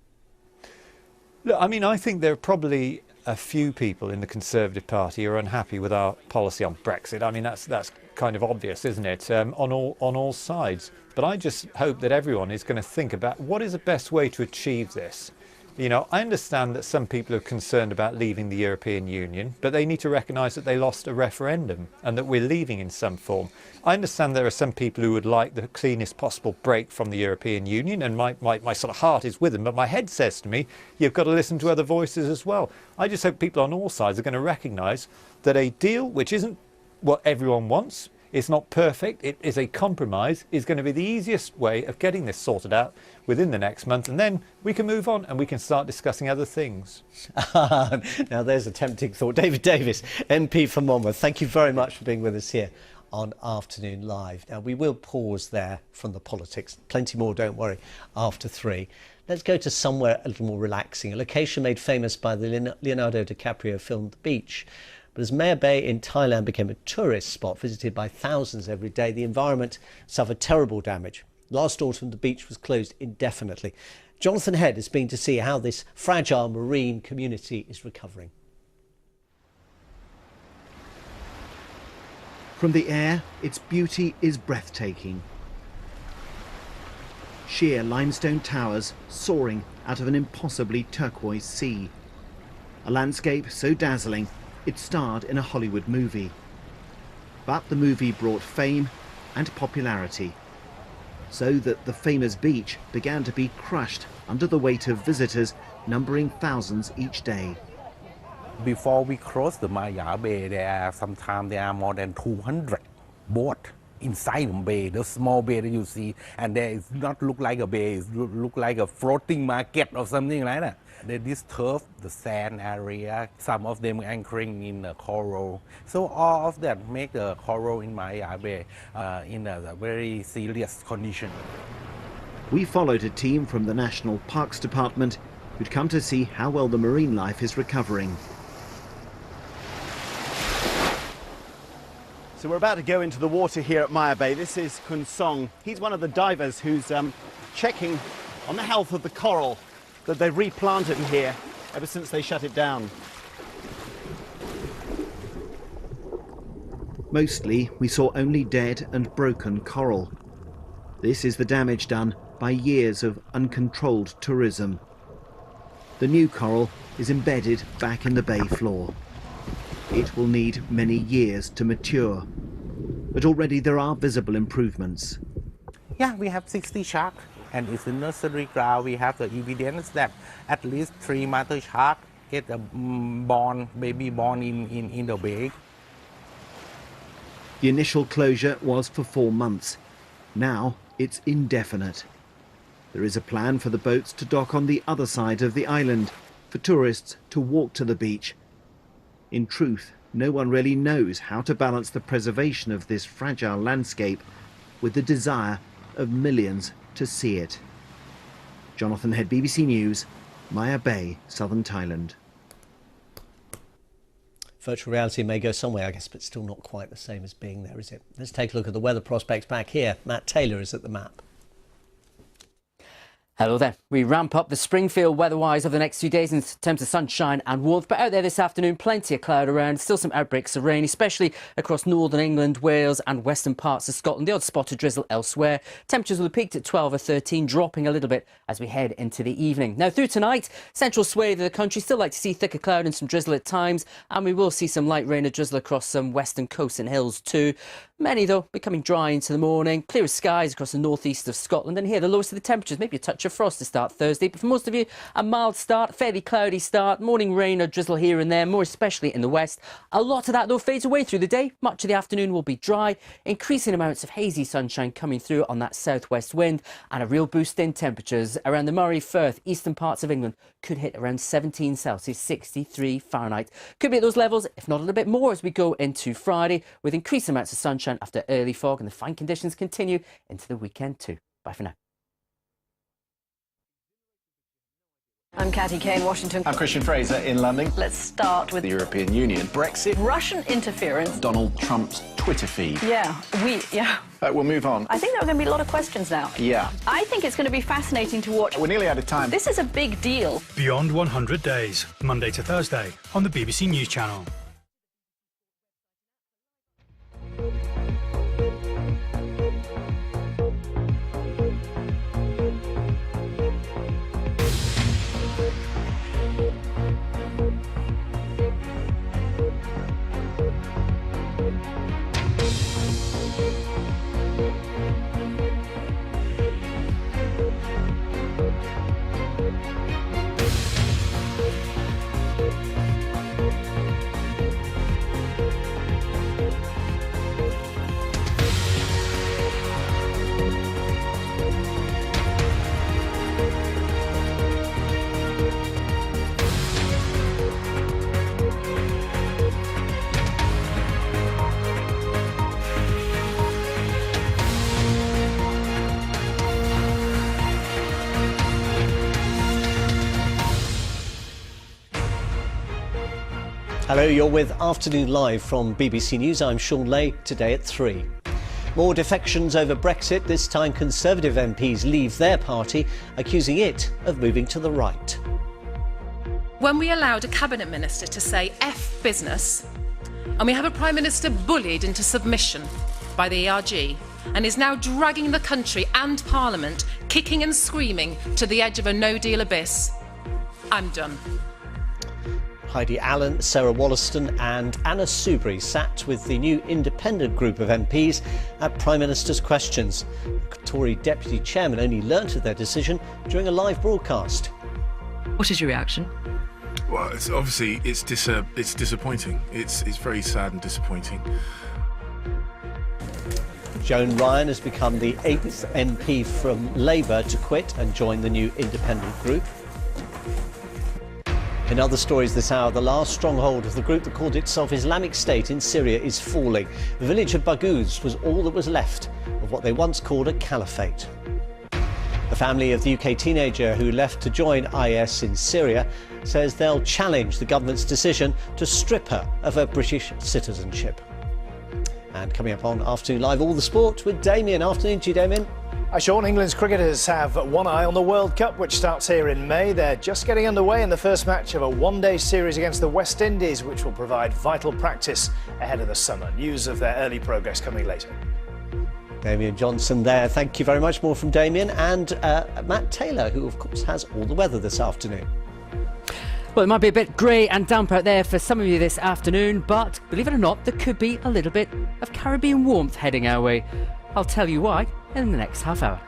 Look, I mean, I think there are probably a few people in the Conservative Party who are unhappy with our policy on Brexit. I mean, that's kind of obvious, isn't it, on all sides. But I just hope that everyone is going to think about what is the best way to achieve this. I understand that some people are concerned about leaving the European Union, but they need to recognise that they lost a referendum and that we're leaving in some form. I understand there are some people who would like the cleanest possible break from the European Union, and my sort of heart is with them, but my head says to me, you've got to listen to other voices as well. I just hope people on all sides are going to recognise that a deal which isn't what everyone wants, it's not perfect, it is a compromise, is going to be the easiest way of getting this sorted out within the next month, and then we can move on and we can start discussing other things. Now there's a tempting thought. David Davis, MP for Monmouth, thank you very much for being with us here on Afternoon Live. Now we will pause there from the politics. Plenty more, don't worry, after 3. Let's go to somewhere a little more relaxing, a location made famous by the Leonardo DiCaprio film The Beach. But as Maya Bay in Thailand became a tourist spot visited by thousands every day, the environment suffered terrible damage. Last autumn, the beach was closed indefinitely. Jonathan Head has been to see how this fragile marine community is recovering. From the air, its beauty is breathtaking. sheer limestone towers soaring out of an impossibly turquoise sea. A landscape so dazzling it starred in a Hollywood movie. But the movie brought fame and popularity, so that the famous beach began to be crushed under the weight of visitors numbering thousands each day. Before we cross the Maya Bay, sometimes there are more than 200 boats inside the bay, the small bay that you see, and there is not look like a bay, it look like a floating market or something like that. They disturb the sand area, some of them anchoring in the coral. So all of that make the coral in Maya Bay in a very serious condition. We followed a team from the National Parks Department who'd come to see how well the marine life is recovering. So we're about to go into the water here at Maya Bay. This is Kun Song. He's one of the divers who's checking on the health of the coral that they've replanted here ever since they shut it down. Mostly, we saw only dead and broken coral. This is the damage done by years of uncontrolled tourism. The new coral is embedded back in the bay floor. It will need many years to mature, but already there are visible improvements. Yeah, we have 60 sharks, and it's the nursery ground. We have the evidence that at least 3 mother sharks get a baby born in the bay. The initial closure was for 4 months. Now it's indefinite. There is a plan for the boats to dock on the other side of the island, for tourists to walk to the beach. In truth, no one really knows how to balance the preservation of this fragile landscape with the desire of millions to see it. Jonathan Head, BBC News, Maya Bay, southern Thailand. Virtual reality may go some way, I guess, but still not quite the same as being there, is it? Let's take a look at the weather prospects back here. Matt Taylor is at the map. Hello there. We ramp up the spring feel weather-wise over the next few days in terms of sunshine and warmth, but out there this afternoon, plenty of cloud around, still some outbreaks of rain, especially across northern England, Wales and western parts of Scotland. The odd spot of drizzle elsewhere. Temperatures will have peaked at 12 or 13, dropping a little bit as we head into the evening. Now through tonight, central swathe of the country still like to see thicker cloud and some drizzle at times, and we will see some light rain or drizzle across some western coasts and hills too. Many, though, becoming dry into the morning. Clear skies across the northeast of Scotland. And here, the lowest of the temperatures, maybe a touch of frost to start Thursday. But for most of you, a mild start, fairly cloudy start. Morning rain or drizzle here and there, more especially in the west. A lot of that, though, fades away through the day. Much of the afternoon will be dry. Increasing amounts of hazy sunshine coming through on that southwest wind. And a real boost in temperatures around the Moray Firth, eastern parts of England, could hit around 17 Celsius, 63 Fahrenheit. Could be at those levels, if not a little bit more, as we go into Friday, with increased amounts of sunshine after early fog, and the fine conditions continue into the weekend too. Bye for now. I'm Catty Kane, Washington. I'm Christian Fraser in London. Let's start with The European Union, Brexit, Russian interference, Donald Trump's Twitter feed. We'll move on. I think there are going to be a lot of questions now. Yeah. I think it's going to be fascinating to watch. We're nearly out of time. This is a big deal. Beyond 100 Days, Monday to Thursday on the BBC News Channel. Hello, you're with Afternoon Live from BBC News. I'm Sean Lay, today at 3. More defections over Brexit. This time Conservative MPs leave their party, accusing it of moving to the right. When we allowed a cabinet minister to say F business, and we have a prime minister bullied into submission by the ERG, and is now dragging the country and Parliament, kicking and screaming, to the edge of a no-deal abyss. I'm done. Heidi Allen, Sarah Wollaston and Anna Soubry sat with the new independent group of MPs at Prime Minister's Questions. The Tory Deputy Chairman only learnt of their decision during a live broadcast. What is your reaction? Well, it's obviously it's disappointing. It's very sad and disappointing. Joan Ryan has become the 8th MP from Labour to quit and join the new independent group. In other stories this hour, the last stronghold of the group that called itself Islamic State in Syria is falling. The village of Baghouz was all that was left of what they once called a caliphate. The family of the UK teenager who left to join IS in Syria says they'll challenge the government's decision to strip her of her British citizenship. And coming up on Afternoon Live, all the sport with Damien. Afternoon to you, Damien. Hi Sean, England's cricketers have one eye on the World Cup, which starts here in May. They're just getting underway in the first match of a one-day series against the West Indies, which will provide vital practice ahead of the summer. News of their early progress coming later. Damien Johnson there. Thank you very much. More from Damien and Matt Taylor, who of course has all the weather this afternoon. Well, it might be a bit grey and damp out there for some of you this afternoon, but believe it or not, there could be a little bit of Caribbean warmth heading our way. I'll tell you why in the next half hour.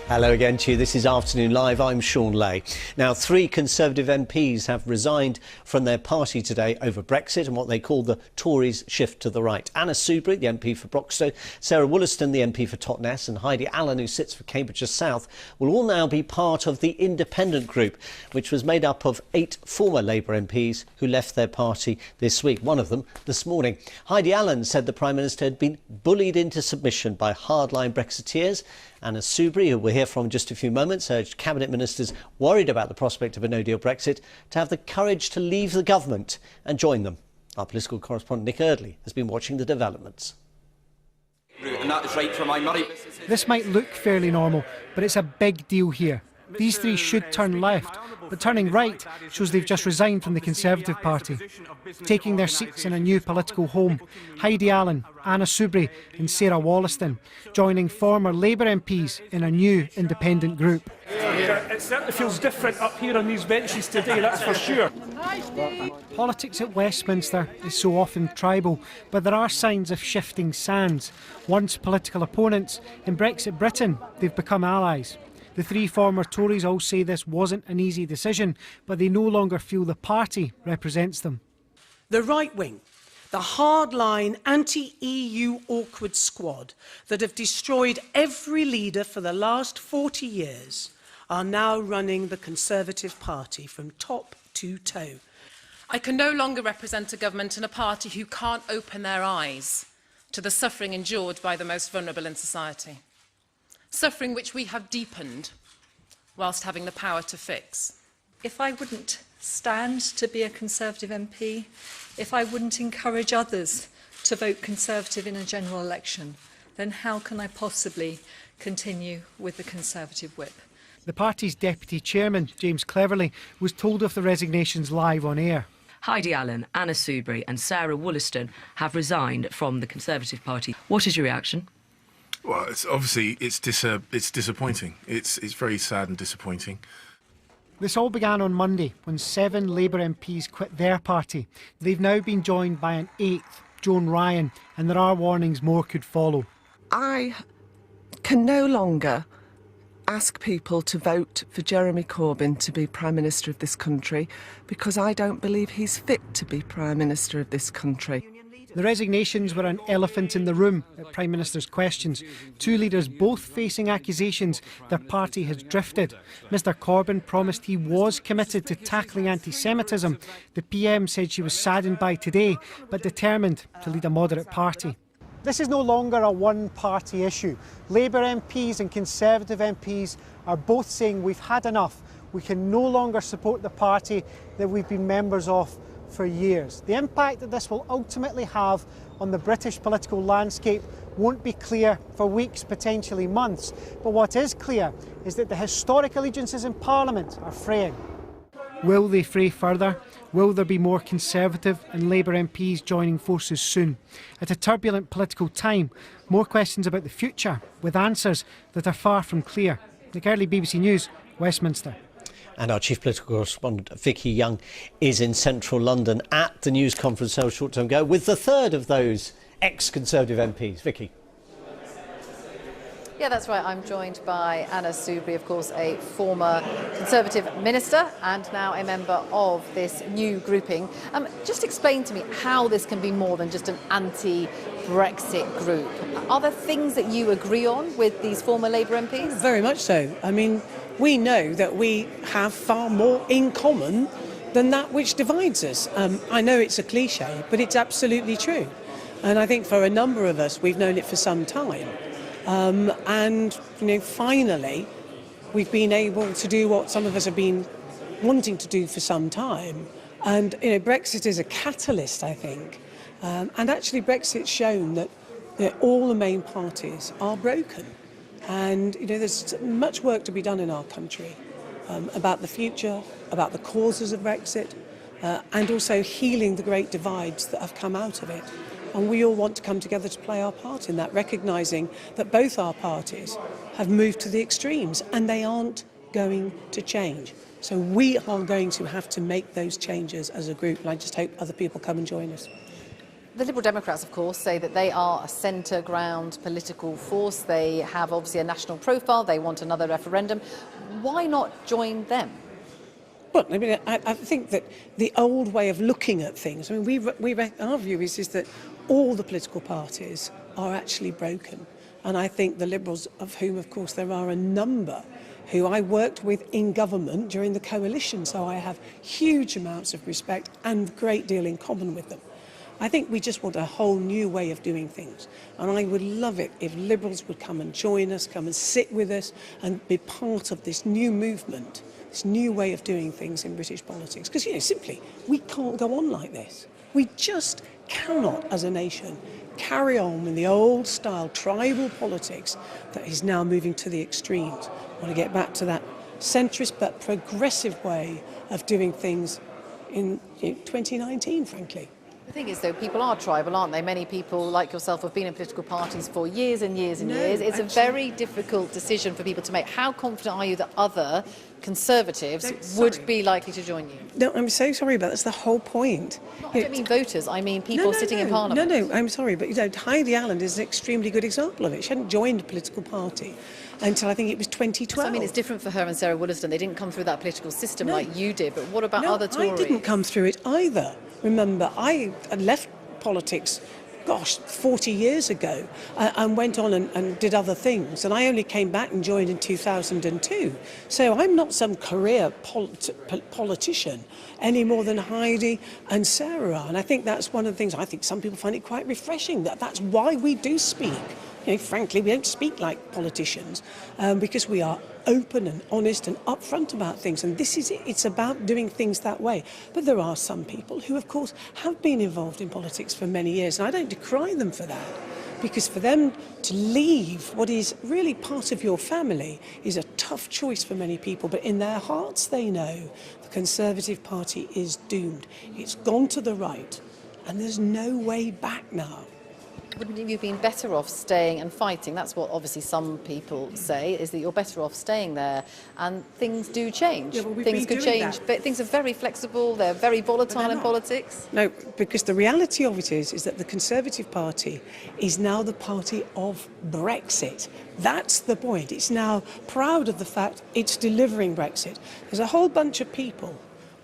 Hello again to you. This is Afternoon Live. I'm Sean Lay. Now, 3 Conservative MPs have resigned from their party today over Brexit and what they call the Tories' shift to the right. Anna Soubry, the MP for Broxtowe, Sarah Wollaston, the MP for Totnes, and Heidi Allen, who sits for Cambridgeshire South, will all now be part of the independent group, which was made up of 8 former Labour MPs who left their party this week, one of them this morning. Heidi Allen said the Prime Minister had been bullied into submission by hardline Brexiteers. Anna Soubry, who we'll hear from in just a few moments, urged Cabinet Ministers worried about the prospect of a no-deal Brexit to have the courage to leave the government and join them. Our political correspondent Nick Eardley has been watching the developments. This might look fairly normal, but it's a big deal here. These 3 should turn left, but turning right shows they've just resigned from the Conservative Party. Taking their seats in a new political home, Heidi Allen, Anna Soubry and Sarah Wollaston, joining former Labour MPs in a new independent group. It certainly feels different up here on these benches today, that's for sure. Politics at Westminster is so often tribal, but there are signs of shifting sands. Once political opponents, in Brexit Britain, they've become allies. The 3 former Tories all say this wasn't an easy decision, but they no longer feel the party represents them. The right wing, the hardline anti-EU awkward squad that have destroyed every leader for the last 40 years, are now running the Conservative Party from top to toe. I can no longer represent a government and a party who can't open their eyes to the suffering endured by the most vulnerable in society. Suffering which we have deepened whilst having the power to fix. If I wouldn't stand to be a Conservative MP, if I wouldn't encourage others to vote Conservative in a general election, then how can I possibly continue with the Conservative whip? The party's deputy chairman, James Cleverly, was told of the resignations live on air. Heidi Allen, Anna Soubry and Sarah Wollaston have resigned from the Conservative Party. What is your reaction? Well, it's obviously it's disappointing. It's very sad and disappointing. This all began on Monday when 7 Labour MPs quit their party. They've now been joined by an 8th, Joan Ryan, and there are warnings more could follow. I can no longer ask people to vote for Jeremy Corbyn to be Prime Minister of this country because I don't believe he's fit to be Prime Minister of this country. The resignations were an elephant in the room at Prime Minister's Questions. 2 leaders both facing accusations their party has drifted. Mr Corbyn promised he was committed to tackling anti-Semitism. The PM said she was saddened by today, but determined to lead a moderate party. This is no longer a one-party issue. Labour MPs and Conservative MPs are both saying we've had enough. We can no longer support the party that we've been members of for years. The impact that this will ultimately have on the British political landscape won't be clear for weeks, potentially months. But what is clear is that the historic allegiances in Parliament are fraying. Will they fray further? Will there be more Conservative and Labour MPs joining forces soon? At a turbulent political time, more questions about the future, with answers that are far from clear. Nick Early, BBC News, Westminster. And our chief political correspondent, Vicky Young, is in central London at the news conference held a short time ago with the third of those ex-Conservative MPs. Vicky. Yeah, that's right. I'm joined by Anna Soubry, of course, a former Conservative minister and now a member of this new grouping. Just explain to me how this can be more than just an anti-Brexit group. Are there things that you agree on with these former Labour MPs? Very much so. I mean, we know that we have far more in common than that which divides us. I know it's a cliche, but it's absolutely true. And I think for a number of us, we've known it for some time. And, finally, we've been able to do what some of us have been wanting to do for some time. And, Brexit is a catalyst, I think. And actually, Brexit's shown that all the main parties are broken. And, there's much work to be done in our country about the future, about the causes of Brexit, and also healing the great divides that have come out of it. And we all want to come together to play our part in that, recognising that both our parties have moved to the extremes and they aren't going to change. So we are going to have to make those changes as a group, and I just hope other people come and join us. The Liberal Democrats, of course, say that they are a centre ground political force. They have obviously a national profile. They want another referendum. Why not join them? Well, I mean, I think that the old way of looking at things, I mean, our view is that all the political parties are actually broken. And I think the Liberals, of whom, of course, there are a number who I worked with in government during the coalition, so I have huge amounts of respect and a great deal in common with them. I think we just want a whole new way of doing things. And I would love it if Liberals would come and join us, come and sit with us and be part of this new movement, this new way of doing things in British politics. Because, simply, we can't go on like this. We just cannot, as a nation, carry on with the old-style tribal politics that is now moving to the extremes. I want to get back to that centrist but progressive way of doing things in 2019, frankly. The thing is, though, people are tribal, aren't they? Many people, like yourself, have been in political parties for years and years and years. It's a very difficult decision for people to make. How confident are you that other Conservatives would be likely to join you? No, I'm so sorry, but that's the whole point. I don't mean voters, I mean people sitting in Parliament. No, I'm sorry, but Heidi Allen is an extremely good example of it. She hadn't joined a political party until I think it was 2012. So, I mean, it's different for her and Sarah Wollaston. They didn't come through that political system like you did, but what about other Tories? I didn't come through it either. Remember, I left politics, 40 years ago, and went on and did other things. And I only came back and joined in 2002. So I'm not some career politician any more than Heidi and Sarah are. And I think that's one of the things, I think some people find it quite refreshing. That's why we do speak. Frankly, we don't speak like politicians because we are open and honest and upfront about things. And this is it. It's about doing things that way. But there are some people who, of course, have been involved in politics for many years. And I don't decry them for that. Because for them to leave what is really part of your family is a tough choice for many people. But in their hearts, they know the Conservative Party is doomed. It's gone to the right. And there's no way back now. Wouldn't you have been better off staying and fighting? That's what obviously some people say, is that you're better off staying there. And things do change. Yeah, well, things could change. But things are very flexible. They're very volatile in politics. No, because the reality of it is that the Conservative Party is now the party of Brexit. That's the point. It's now proud of the fact it's delivering Brexit. There's a whole bunch of people.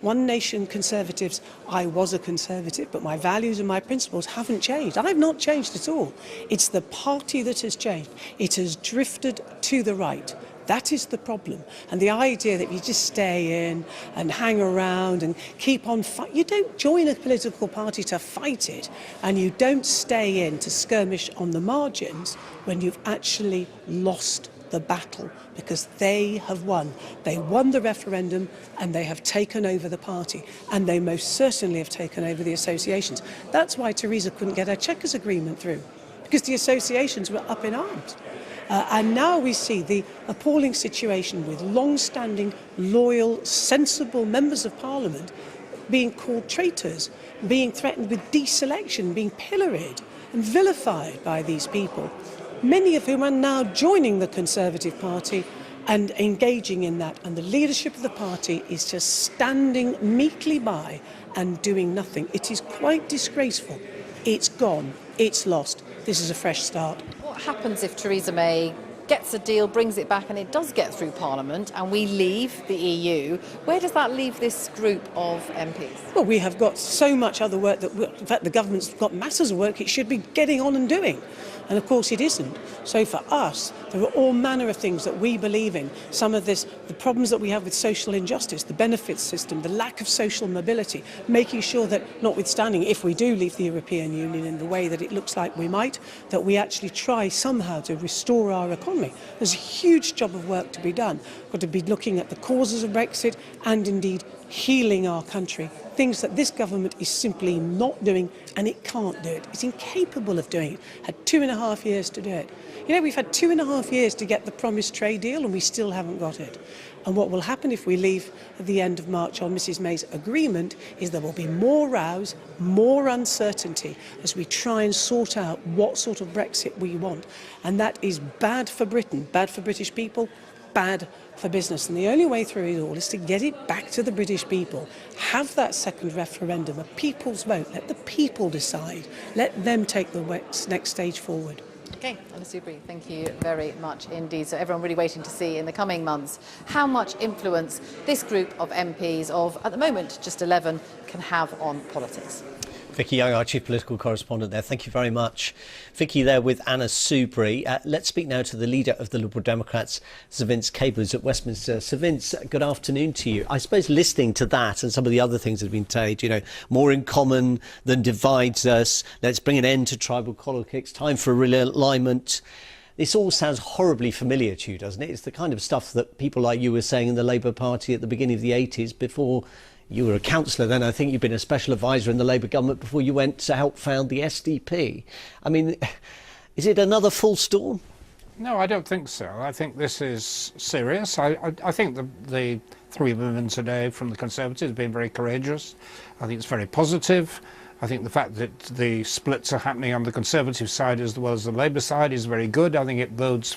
One Nation Conservatives, I was a Conservative, but my values and my principles haven't changed. I've not changed at all. It's the party that has changed. It has drifted to the right. That is the problem. And the idea that you just stay in and hang around and keep on fighting. You don't join a political party to fight it, and you don't stay in to skirmish on the margins when you've actually lost the battle, because they have won. They won the referendum and they have taken over the party, and they most certainly have taken over the associations. That's why Theresa couldn't get her Chequers agreement through. because the associations were up in arms. And now we see the appalling situation with long-standing, loyal, sensible members of Parliament being called traitors, being threatened with deselection, being pilloried and vilified by these people, many of whom are now joining the Conservative Party and engaging in that. And the leadership of the party is just standing meekly by and doing nothing. It is quite disgraceful. It's gone. It's lost. This is a fresh start. What happens if Theresa May gets a deal, brings it back, and it does get through Parliament, and we leave the EU? Where does that leave this group of MPs? Well, we have got so much other work that, in fact, the government's got masses of work it should be getting on and doing. And of course it isn't. So for us, there are all manner of things that we believe in. Some of this, the problems that we have with social injustice, the benefits system, the lack of social mobility, making sure that, notwithstanding, if we do leave the European Union in the way that it looks like we might, that we actually try somehow to restore our economy. There's a huge job of work to be done. We've got to be looking at the causes of Brexit and indeed healing our country. Things that this government is simply not doing, and it can't do it. It's incapable of doing it. Had 2.5 years to do it. You know, we've had 2.5 years to get the promised trade deal, and we still haven't got it. And what will happen if we leave at the end of March on Mrs May's agreement is there will be more rows, more uncertainty as we try and sort out what sort of Brexit we want. And that is bad for Britain, bad for British people, bad for business. And the only way through it all is to get it back to the British people. Have that second referendum, a people's vote. Let the people decide. Let them take the next stage forward. Okay, Anna Soubry, thank you very much indeed. So everyone really waiting to see in the coming months how much influence this group of MPs of, at the moment, just 11, can have on politics. Vicky Young, our Chief Political Correspondent there. Thank you very much. Vicky there with Anna Soubry. Let's speak now to the leader of the Liberal Democrats, Sir Vince Cable, who's at Westminster. Sir Vince, good afternoon to you. I suppose listening to that and some of the other things that have been said, you know, more in common than divides us, let's bring an end to tribal politics, time for realignment. This all sounds horribly familiar to you, doesn't it? It's the kind of stuff that people like you were saying in the Labour Party at the beginning of the 80s before you were a councillor then. I think you've been a special advisor in the Labour government before you went to help found the SDP. I mean, is it another full storm? No, I don't think so. I think this is serious. I think the three women today from the Conservatives have been very courageous. I think it's very positive. I think the fact that the splits are happening on the Conservative side as well as the Labour side is very good. I think it bodes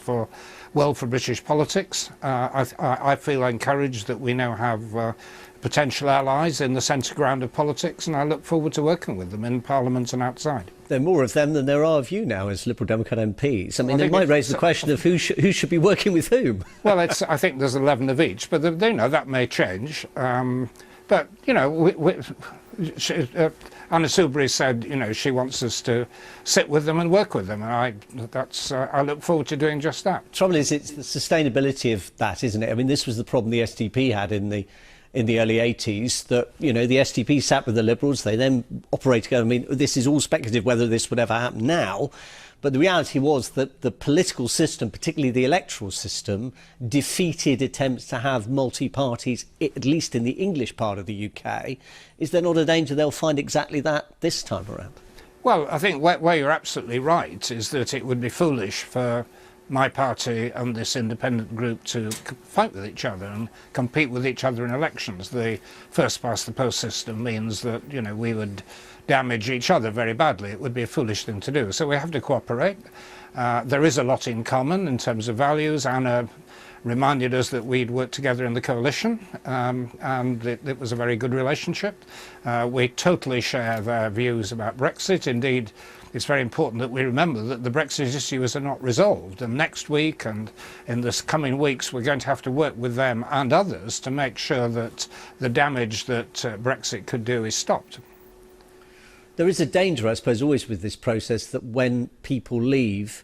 well for British politics. I feel encouraged that we now have potential allies in the centre ground of politics, and I look forward to working with them in Parliament and outside. There are more of them than there are of you now as Liberal Democrat MPs. I mean, it might raise the question of who should be working with whom. Well, I think there's 11 of each, but that may change. But, you know, Anna Soubry said, you know, she wants us to sit with them and work with them, and I look forward to doing just that. Trouble is, it's the sustainability of that, isn't it? I mean, this was the problem the SDP had in the early 80s, that, you know, the SDP sat with the Liberals, they then operated together. I mean, this is all speculative whether this would ever happen now, but the reality was that the political system, particularly the electoral system, defeated attempts to have multi-parties, at least in the English part of the UK. Is there not a danger they'll find exactly that this time around? Well, I think where you're absolutely right is that it would be foolish for my party and this independent group to fight with each other and compete with each other in elections. The first past the post system means that, you know, we would damage each other very badly. It would be a foolish thing to do. So we have to cooperate. There is a lot in common in terms of values. Anna reminded us that we'd worked together in the coalition, and it was a very good relationship. We totally share their views about Brexit. Indeed, it's very important that we remember that the Brexit issues are not resolved, and next week and in the coming weeks we're going to have to work with them and others to make sure that the damage that Brexit could do is stopped. There is a danger, I suppose, always with this process that when people leave,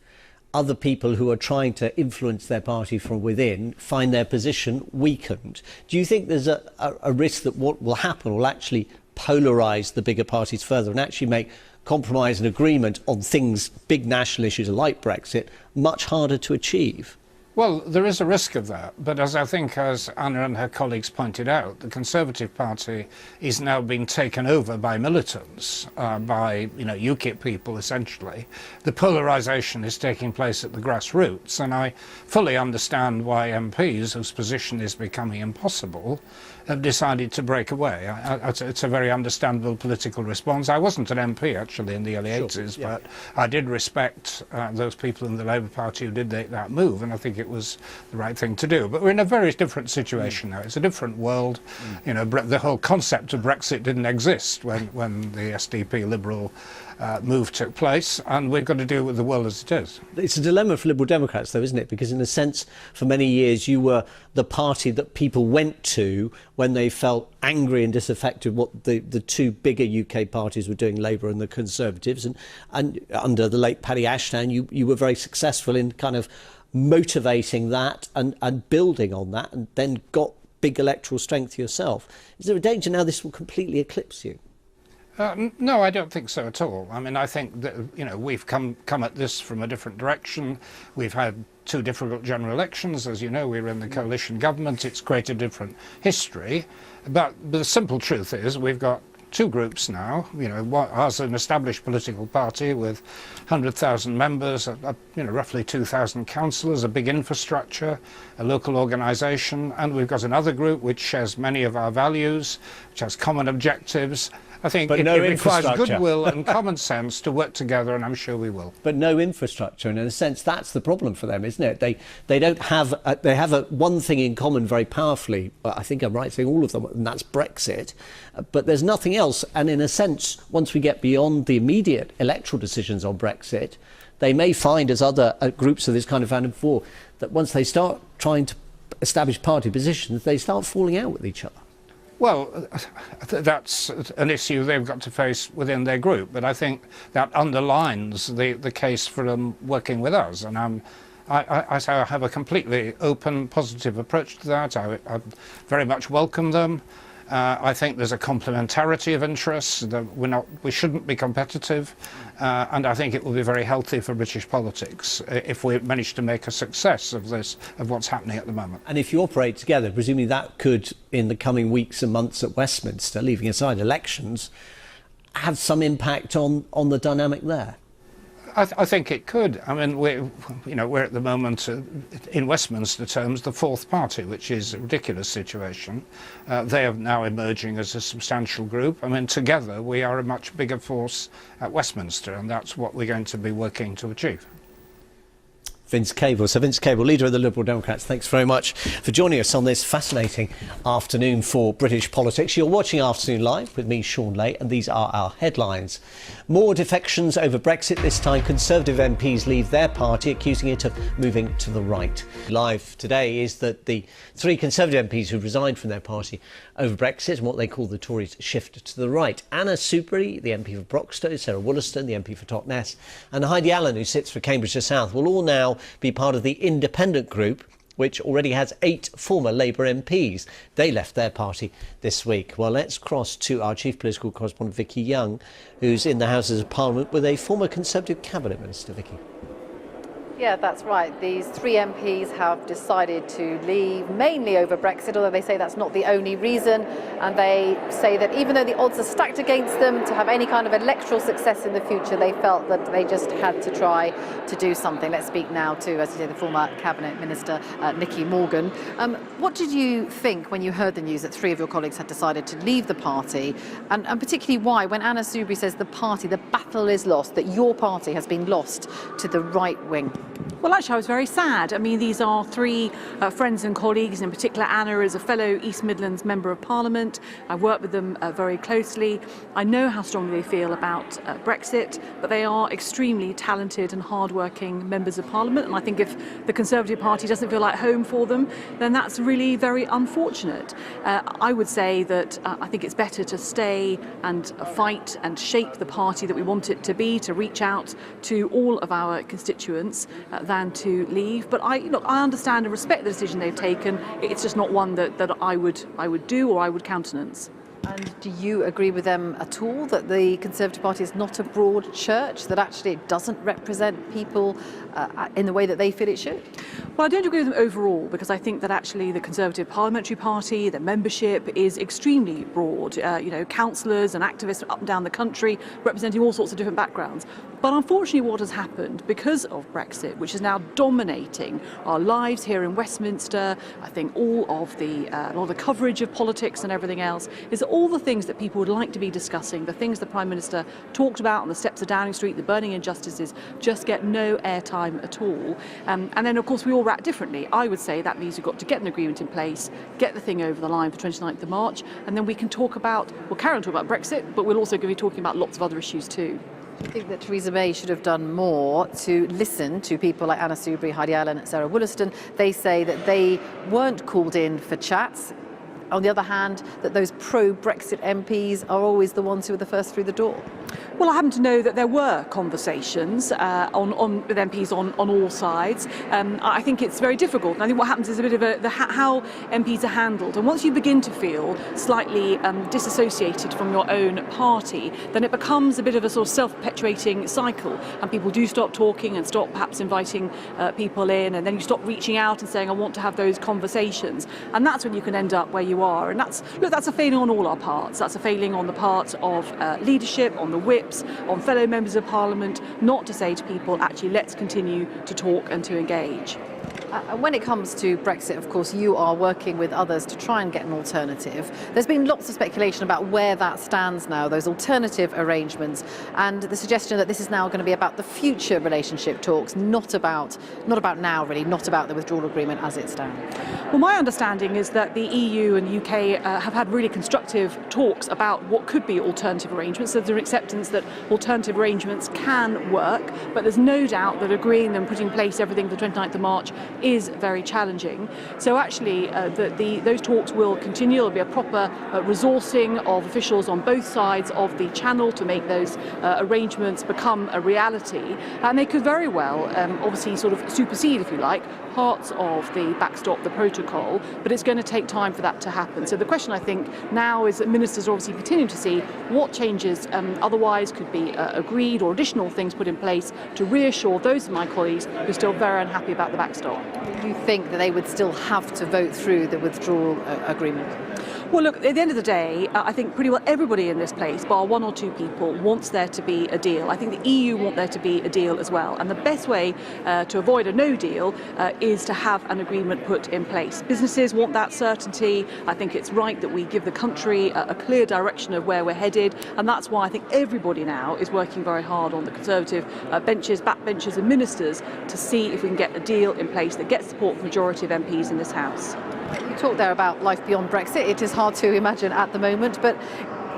other people who are trying to influence their party from within find their position weakened. Do you think there's a risk that what will happen will actually polarise the bigger parties further and actually make compromise and agreement on things, big national issues like Brexit, much harder to achieve? Well, there is a risk of that, but as I think, as Anna and her colleagues pointed out, the Conservative Party is now being taken over by militants, by UKIP people essentially. The polarisation is taking place at the grassroots, and I fully understand why MPs, whose position is becoming impossible, have decided to break away. It's a very understandable political response. I wasn't an MP actually in the early 80s, but I did respect those people in the Labour Party who did that move, and I think it was the right thing to do. But we're in a very different situation now. It's a different world. The whole concept of Brexit didn't exist when the SDP Liberal move took place, and we've got to deal with the world as it is. It's a dilemma for Liberal Democrats, though, isn't it? Because in a sense, for many years, you were the party that people went to when they felt angry and disaffected what the two bigger UK parties were doing, Labour and the Conservatives. And under the late Paddy Ashdown, you were very successful in kind of motivating that and building on that, and then got big electoral strength yourself. Is there a danger now this will completely eclipse you? No, I don't think so at all. I mean, I think that we've come at this from a different direction. We've had two difficult general elections, as you know. We were in the coalition government. It's created a different history. But the simple truth is we've got two groups now. Ours an established political party with 100,000 members, roughly 2,000 councillors, a big infrastructure, a local organisation, and we've got another group which shares many of our values, which has common objectives. I think it requires goodwill and common sense to work together, and I'm sure we will. But no infrastructure, and in a sense, that's the problem for them, isn't it? They don't have they have one thing in common very powerfully. I think I'm right saying all of them, and that's Brexit. But there's nothing else. And in a sense, once we get beyond the immediate electoral decisions on Brexit, they may find, as other groups of this kind of found before, that once they start trying to establish party positions, they start falling out with each other. Well, that's an issue they've got to face within their group, but I think that underlines the case for them working with us, and I have a completely open, positive approach to that. I very much welcome them. I think there's a complementarity of interests, that we shouldn't be competitive, and I think it will be very healthy for British politics if we manage to make a success of what's happening at the moment. And if you operate together, presumably that could, in the coming weeks and months at Westminster, leaving aside elections, have some impact on the dynamic there. I think it could. I mean, we're at the moment, in Westminster terms, the fourth party, which is a ridiculous situation. They are now emerging as a substantial group. I mean, together we are a much bigger force at Westminster, and that's what we're going to be working to achieve. Vince Cable. So Vince Cable, leader of the Liberal Democrats, thanks very much for joining us on this fascinating afternoon for British politics. You're watching Afternoon Live with me, Sean Lay, and these are our headlines. More defections over Brexit. This time Conservative MPs leave their party, accusing it of moving to the right. Live today is that the three Conservative MPs who resigned from their party over Brexit and what they call the Tories shift to the right. Anna Soubry, the MP for Broxtowe, Sarah Wollaston, the MP for Totnes, and Heidi Allen, who sits for Cambridgeshire South, will all now be part of the independent group, which already has 8 former Labour MPs. They left their party this week. Well, let's cross to our chief political correspondent, Vicky Young, who's in the Houses of Parliament with a former Conservative cabinet minister. Vicky. Yeah, that's right. These 3 MPs have decided to leave, mainly over Brexit, although they say that's not the only reason. And they say that even though the odds are stacked against them to have any kind of electoral success in the future, they felt that they just had to try to do something. Let's speak now to, as you say, the former Cabinet Minister, Nicky Morgan. What did you think when you heard the news that 3 of your colleagues had decided to leave the party? And particularly why, when Anna Soubry says the battle is lost, that your party has been lost to the right wing? Well, actually, I was very sad. I mean, these are 3 friends and colleagues. In particular, Anna is a fellow East Midlands Member of Parliament. I work with them very closely. I know how strongly they feel about Brexit, but they are extremely talented and hard-working members of Parliament. And I think if the Conservative Party doesn't feel like home for them, then that's really very unfortunate. I would say that I think it's better to stay and fight and shape the party that we want it to be, to reach out to all of our constituents, than to leave. But I understand and respect the decision they've taken. It's just not one that I would do or I would countenance. And do you agree with them at all that the Conservative Party is not a broad church, that actually it doesn't represent people in the way that they feel it should? Well, I don't agree with them overall, because I think that actually the Conservative Parliamentary Party, the membership is extremely broad. Councillors and activists up and down the country representing all sorts of different backgrounds. But unfortunately what has happened because of Brexit, which is now dominating our lives here in Westminster, I think all of the coverage of politics and everything else, is that all the things that people would like to be discussing, the things the Prime Minister talked about on the steps of Downing Street, the burning injustices, just get no airtime at all. And then, of course, we all react differently. I would say that means we've got to get an agreement in place, get the thing over the line for 29th of March, and then we can we'll carry on talking about Brexit, but we'll also be talking about lots of other issues too. Do you think that Theresa May should have done more to listen to people like Anna Soubry, Heidi Allen and Sarah Wollaston? They say that they weren't called in for chats. On the other hand, that those pro-Brexit MPs are always the ones who are the first through the door. Well, I happen to know that there were conversations with MPs on all sides. I think it's very difficult. And I think what happens is a bit of how MPs are handled. And once you begin to feel slightly disassociated from your own party, then it becomes a bit of a sort of self-perpetuating cycle. And people do stop talking and stop perhaps inviting people in. And then you stop reaching out and saying, I want to have those conversations. And that's when you can end up where you are. And that's a failing on all our parts. That's a failing on the part of leadership, on the whips, on fellow members of Parliament, not to say to people, actually, let's continue to talk and to engage. When it comes to Brexit, of course, you are working with others to try and get an alternative. There's been lots of speculation about where that stands now, those alternative arrangements, and the suggestion that this is now going to be about the future relationship talks, not about now, really, not about the withdrawal agreement as it stands. Well, my understanding is that the EU and the UK have had really constructive talks about what could be alternative arrangements. So there's an acceptance that alternative arrangements can work, but there's no doubt that agreeing them, putting in place everything for the 29th of March is very challenging. So actually those talks will continue. There'll be a proper resourcing of officials on both sides of the channel to make those arrangements become a reality. And they could very well obviously sort of supersede, if you like, parts of the backstop, the protocol, but it's going to take time for that to happen. So the question, I think, now is that ministers are obviously continuing to see what changes otherwise could be agreed or additional things put in place to reassure those of my colleagues who are still very unhappy about the backstop. Do you think that they would still have to vote through the withdrawal agreement? Well, look, at the end of the day, I think pretty well everybody in this place, bar one or two people, wants there to be a deal. I think the EU want there to be a deal as well. And the best way to avoid a no deal is to have an agreement put in place. Businesses want that certainty. I think it's right that we give the country a clear direction of where we're headed. And that's why I think everybody now is working very hard on the Conservative benches, backbenchers and ministers to see if we can get a deal in place that gets support from the majority of MPs in this House. You talked there about life beyond Brexit. It is hard to imagine at the moment, but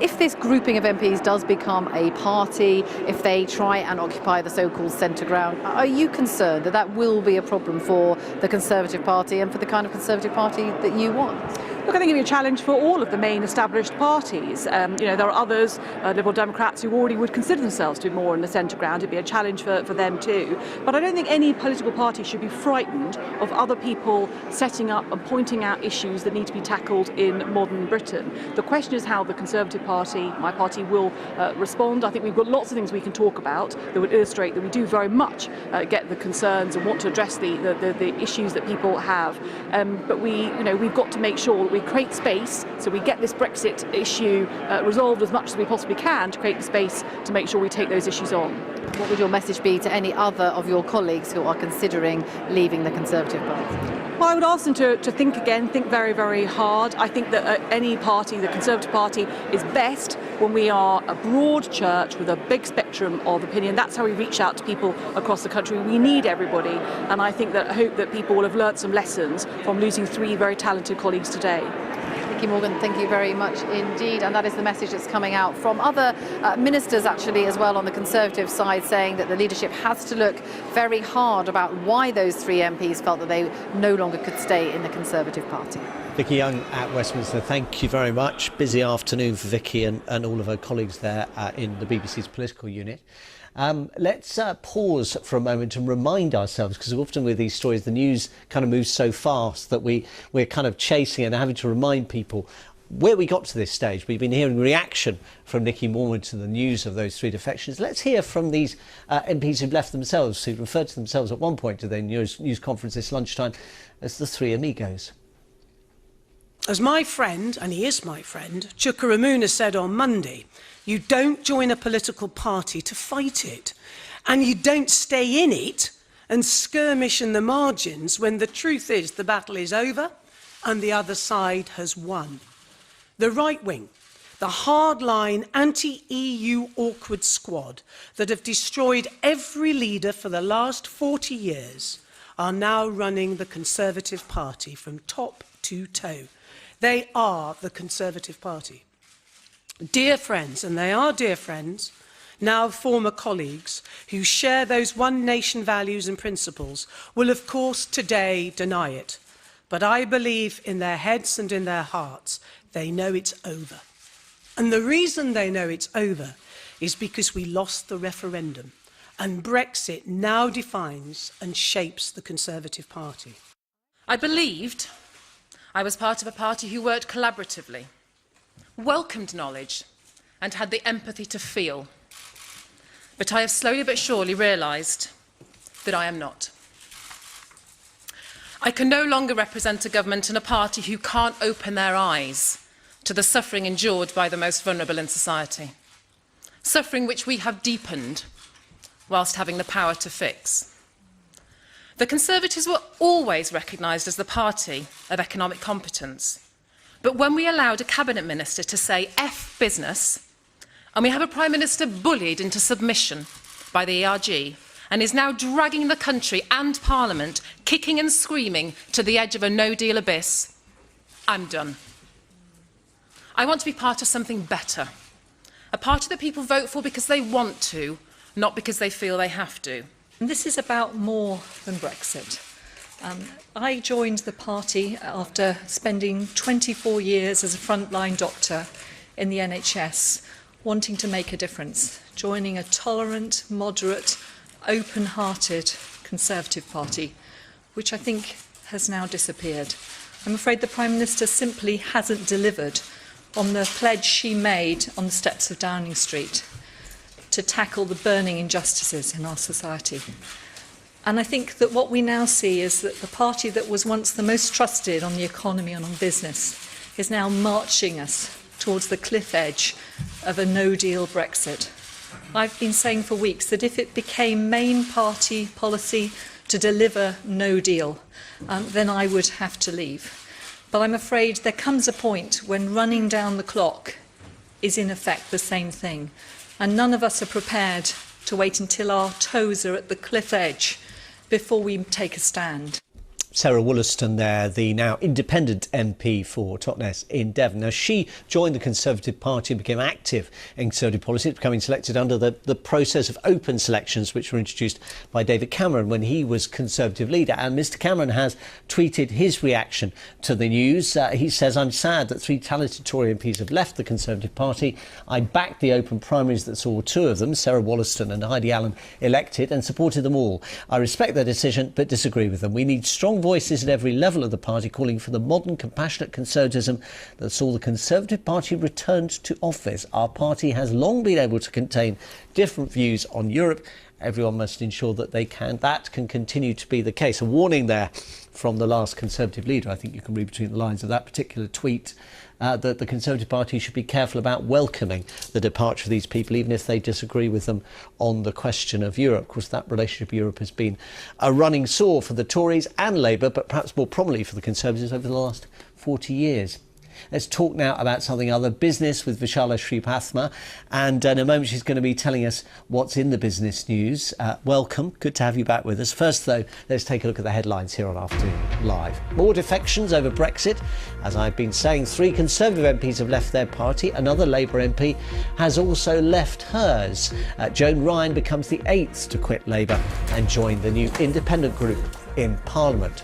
if this grouping of MPs does become a party, if they try and occupy the so-called centre ground, are you concerned that that will be a problem for the Conservative Party and for the kind of Conservative Party that you want? Look, I think it'll be a challenge for all of the main established parties. There are others, Liberal Democrats, who already would consider themselves to be more in the centre ground. It'd be a challenge for them too. But I don't think any political party should be frightened of other people setting up and pointing out issues that need to be tackled in modern Britain. The question is how the Conservative Party, my party, will respond. I think we've got lots of things we can talk about that would illustrate that we do very much get the concerns and want to address the issues that people have. But we've got to make sure that we create space so we get this Brexit issue resolved as much as we possibly can to create the space to make sure we take those issues on. What would your message be to any other of your colleagues who are considering leaving the Conservative Party? Well, I would ask them to think again, think very, very hard. I think that any party, the Conservative Party, is best when we are a broad church with a big spectrum of opinion. That's how we reach out to people across the country. We need everybody, and I hope that people will have learnt some lessons from losing three very talented colleagues today. Vicky Morgan, thank you very much indeed. And that is the message that's coming out from other ministers actually as well on the Conservative side, saying that the leadership has to look very hard about why those three MPs felt that they no longer could stay in the Conservative Party. Vicky Young at Westminster, thank you very much. Busy afternoon for Vicky and all of her colleagues there in the BBC's political unit. Let's pause for a moment and remind ourselves, because often with these stories the news kind of moves so fast that we're kind of chasing and having to remind people where we got to this stage, we've been hearing reaction from Nicky Mormon to the news of those 3 defections. Let's hear from these MPs who've left themselves, who referred to themselves at one point to their news conference this lunchtime as the 3 amigos. As my friend, and he is my friend, Chuka Ramuna said on Monday, you don't join a political party to fight it, and you don't stay in it and skirmish in the margins when the truth is the battle is over and the other side has won. The right wing, the hardline anti-EU awkward squad that have destroyed every leader for the last 40 years are now running the Conservative Party from top to toe. They are the Conservative Party. Dear friends, and they are dear friends, now former colleagues, who share those one nation values and principles, will of course today deny it. But I believe in their heads and in their hearts, they know it's over. And the reason they know it's over is because we lost the referendum, and Brexit now defines and shapes the Conservative Party. I believed I was part of a party who worked collaboratively, welcomed knowledge, and had the empathy to feel. But I have slowly but surely realised that I am not. I can no longer represent a government and a party who can't open their eyes to the suffering endured by the most vulnerable in society, suffering which we have deepened whilst having the power to fix. The Conservatives were always recognised as the party of economic competence, but when we allowed a cabinet minister to say F business, and we have a Prime Minister bullied into submission by the ERG and is now dragging the country and Parliament, kicking and screaming to the edge of a no-deal abyss, I'm done. I want to be part of something better, a party that people vote for because they want to, not because they feel they have to. And this is about more than Brexit. I joined the party after spending 24 years as a frontline doctor in the NHS, wanting to make a difference, joining a tolerant, moderate, open-hearted Conservative Party, which I think has now disappeared. I'm afraid the Prime Minister simply hasn't delivered on the pledge she made on the steps of Downing Street to tackle the burning injustices in our society. And I think that what we now see is that the party that was once the most trusted on the economy and on business is now marching us towards the cliff edge of a no-deal Brexit. I've been saying for weeks that if it became main party policy to deliver no deal, then I would have to leave. But I'm afraid there comes a point when running down the clock is in effect the same thing. And none of us are prepared to wait until our toes are at the cliff edge before we take a stand. Sarah Wollaston there, the now independent MP for Totnes in Devon. Now, she joined the Conservative Party and became active in Conservative policy, becoming selected under the process of open selections, which were introduced by David Cameron when he was Conservative leader. And Mr Cameron has tweeted his reaction to the news. He says, I'm sad that 3 talented Tory MPs have left the Conservative Party. I backed the open primaries that saw 2 of them, Sarah Wollaston and Heidi Allen, elected and supported them all. I respect their decision but disagree with them. We need strong voices at every level of the party calling for the modern, compassionate conservatism that saw the Conservative Party returned to office. Our party has long been able to contain different views on Europe. Everyone must ensure that that can continue to be the case. A warning there from the last Conservative leader. I think you can read between the lines of that particular tweet that the Conservative Party should be careful about welcoming the departure of these people, even if they disagree with them on the question of Europe. Of course, that relationship with Europe has been a running sore for the Tories and Labour, but perhaps more prominently for the Conservatives over the last 40 years. Let's talk now about something other, business, with Vishala Sripathma. And in a moment, she's going to be telling us what's in the business news. Welcome. Good to have you back with us. First, though, let's take a look at the headlines here on Afternoon Live. More defections over Brexit. As I've been saying, 3 Conservative MPs have left their party. Another Labour MP has also left hers. Joan Ryan becomes the 8th to quit Labour and join the new independent group in Parliament.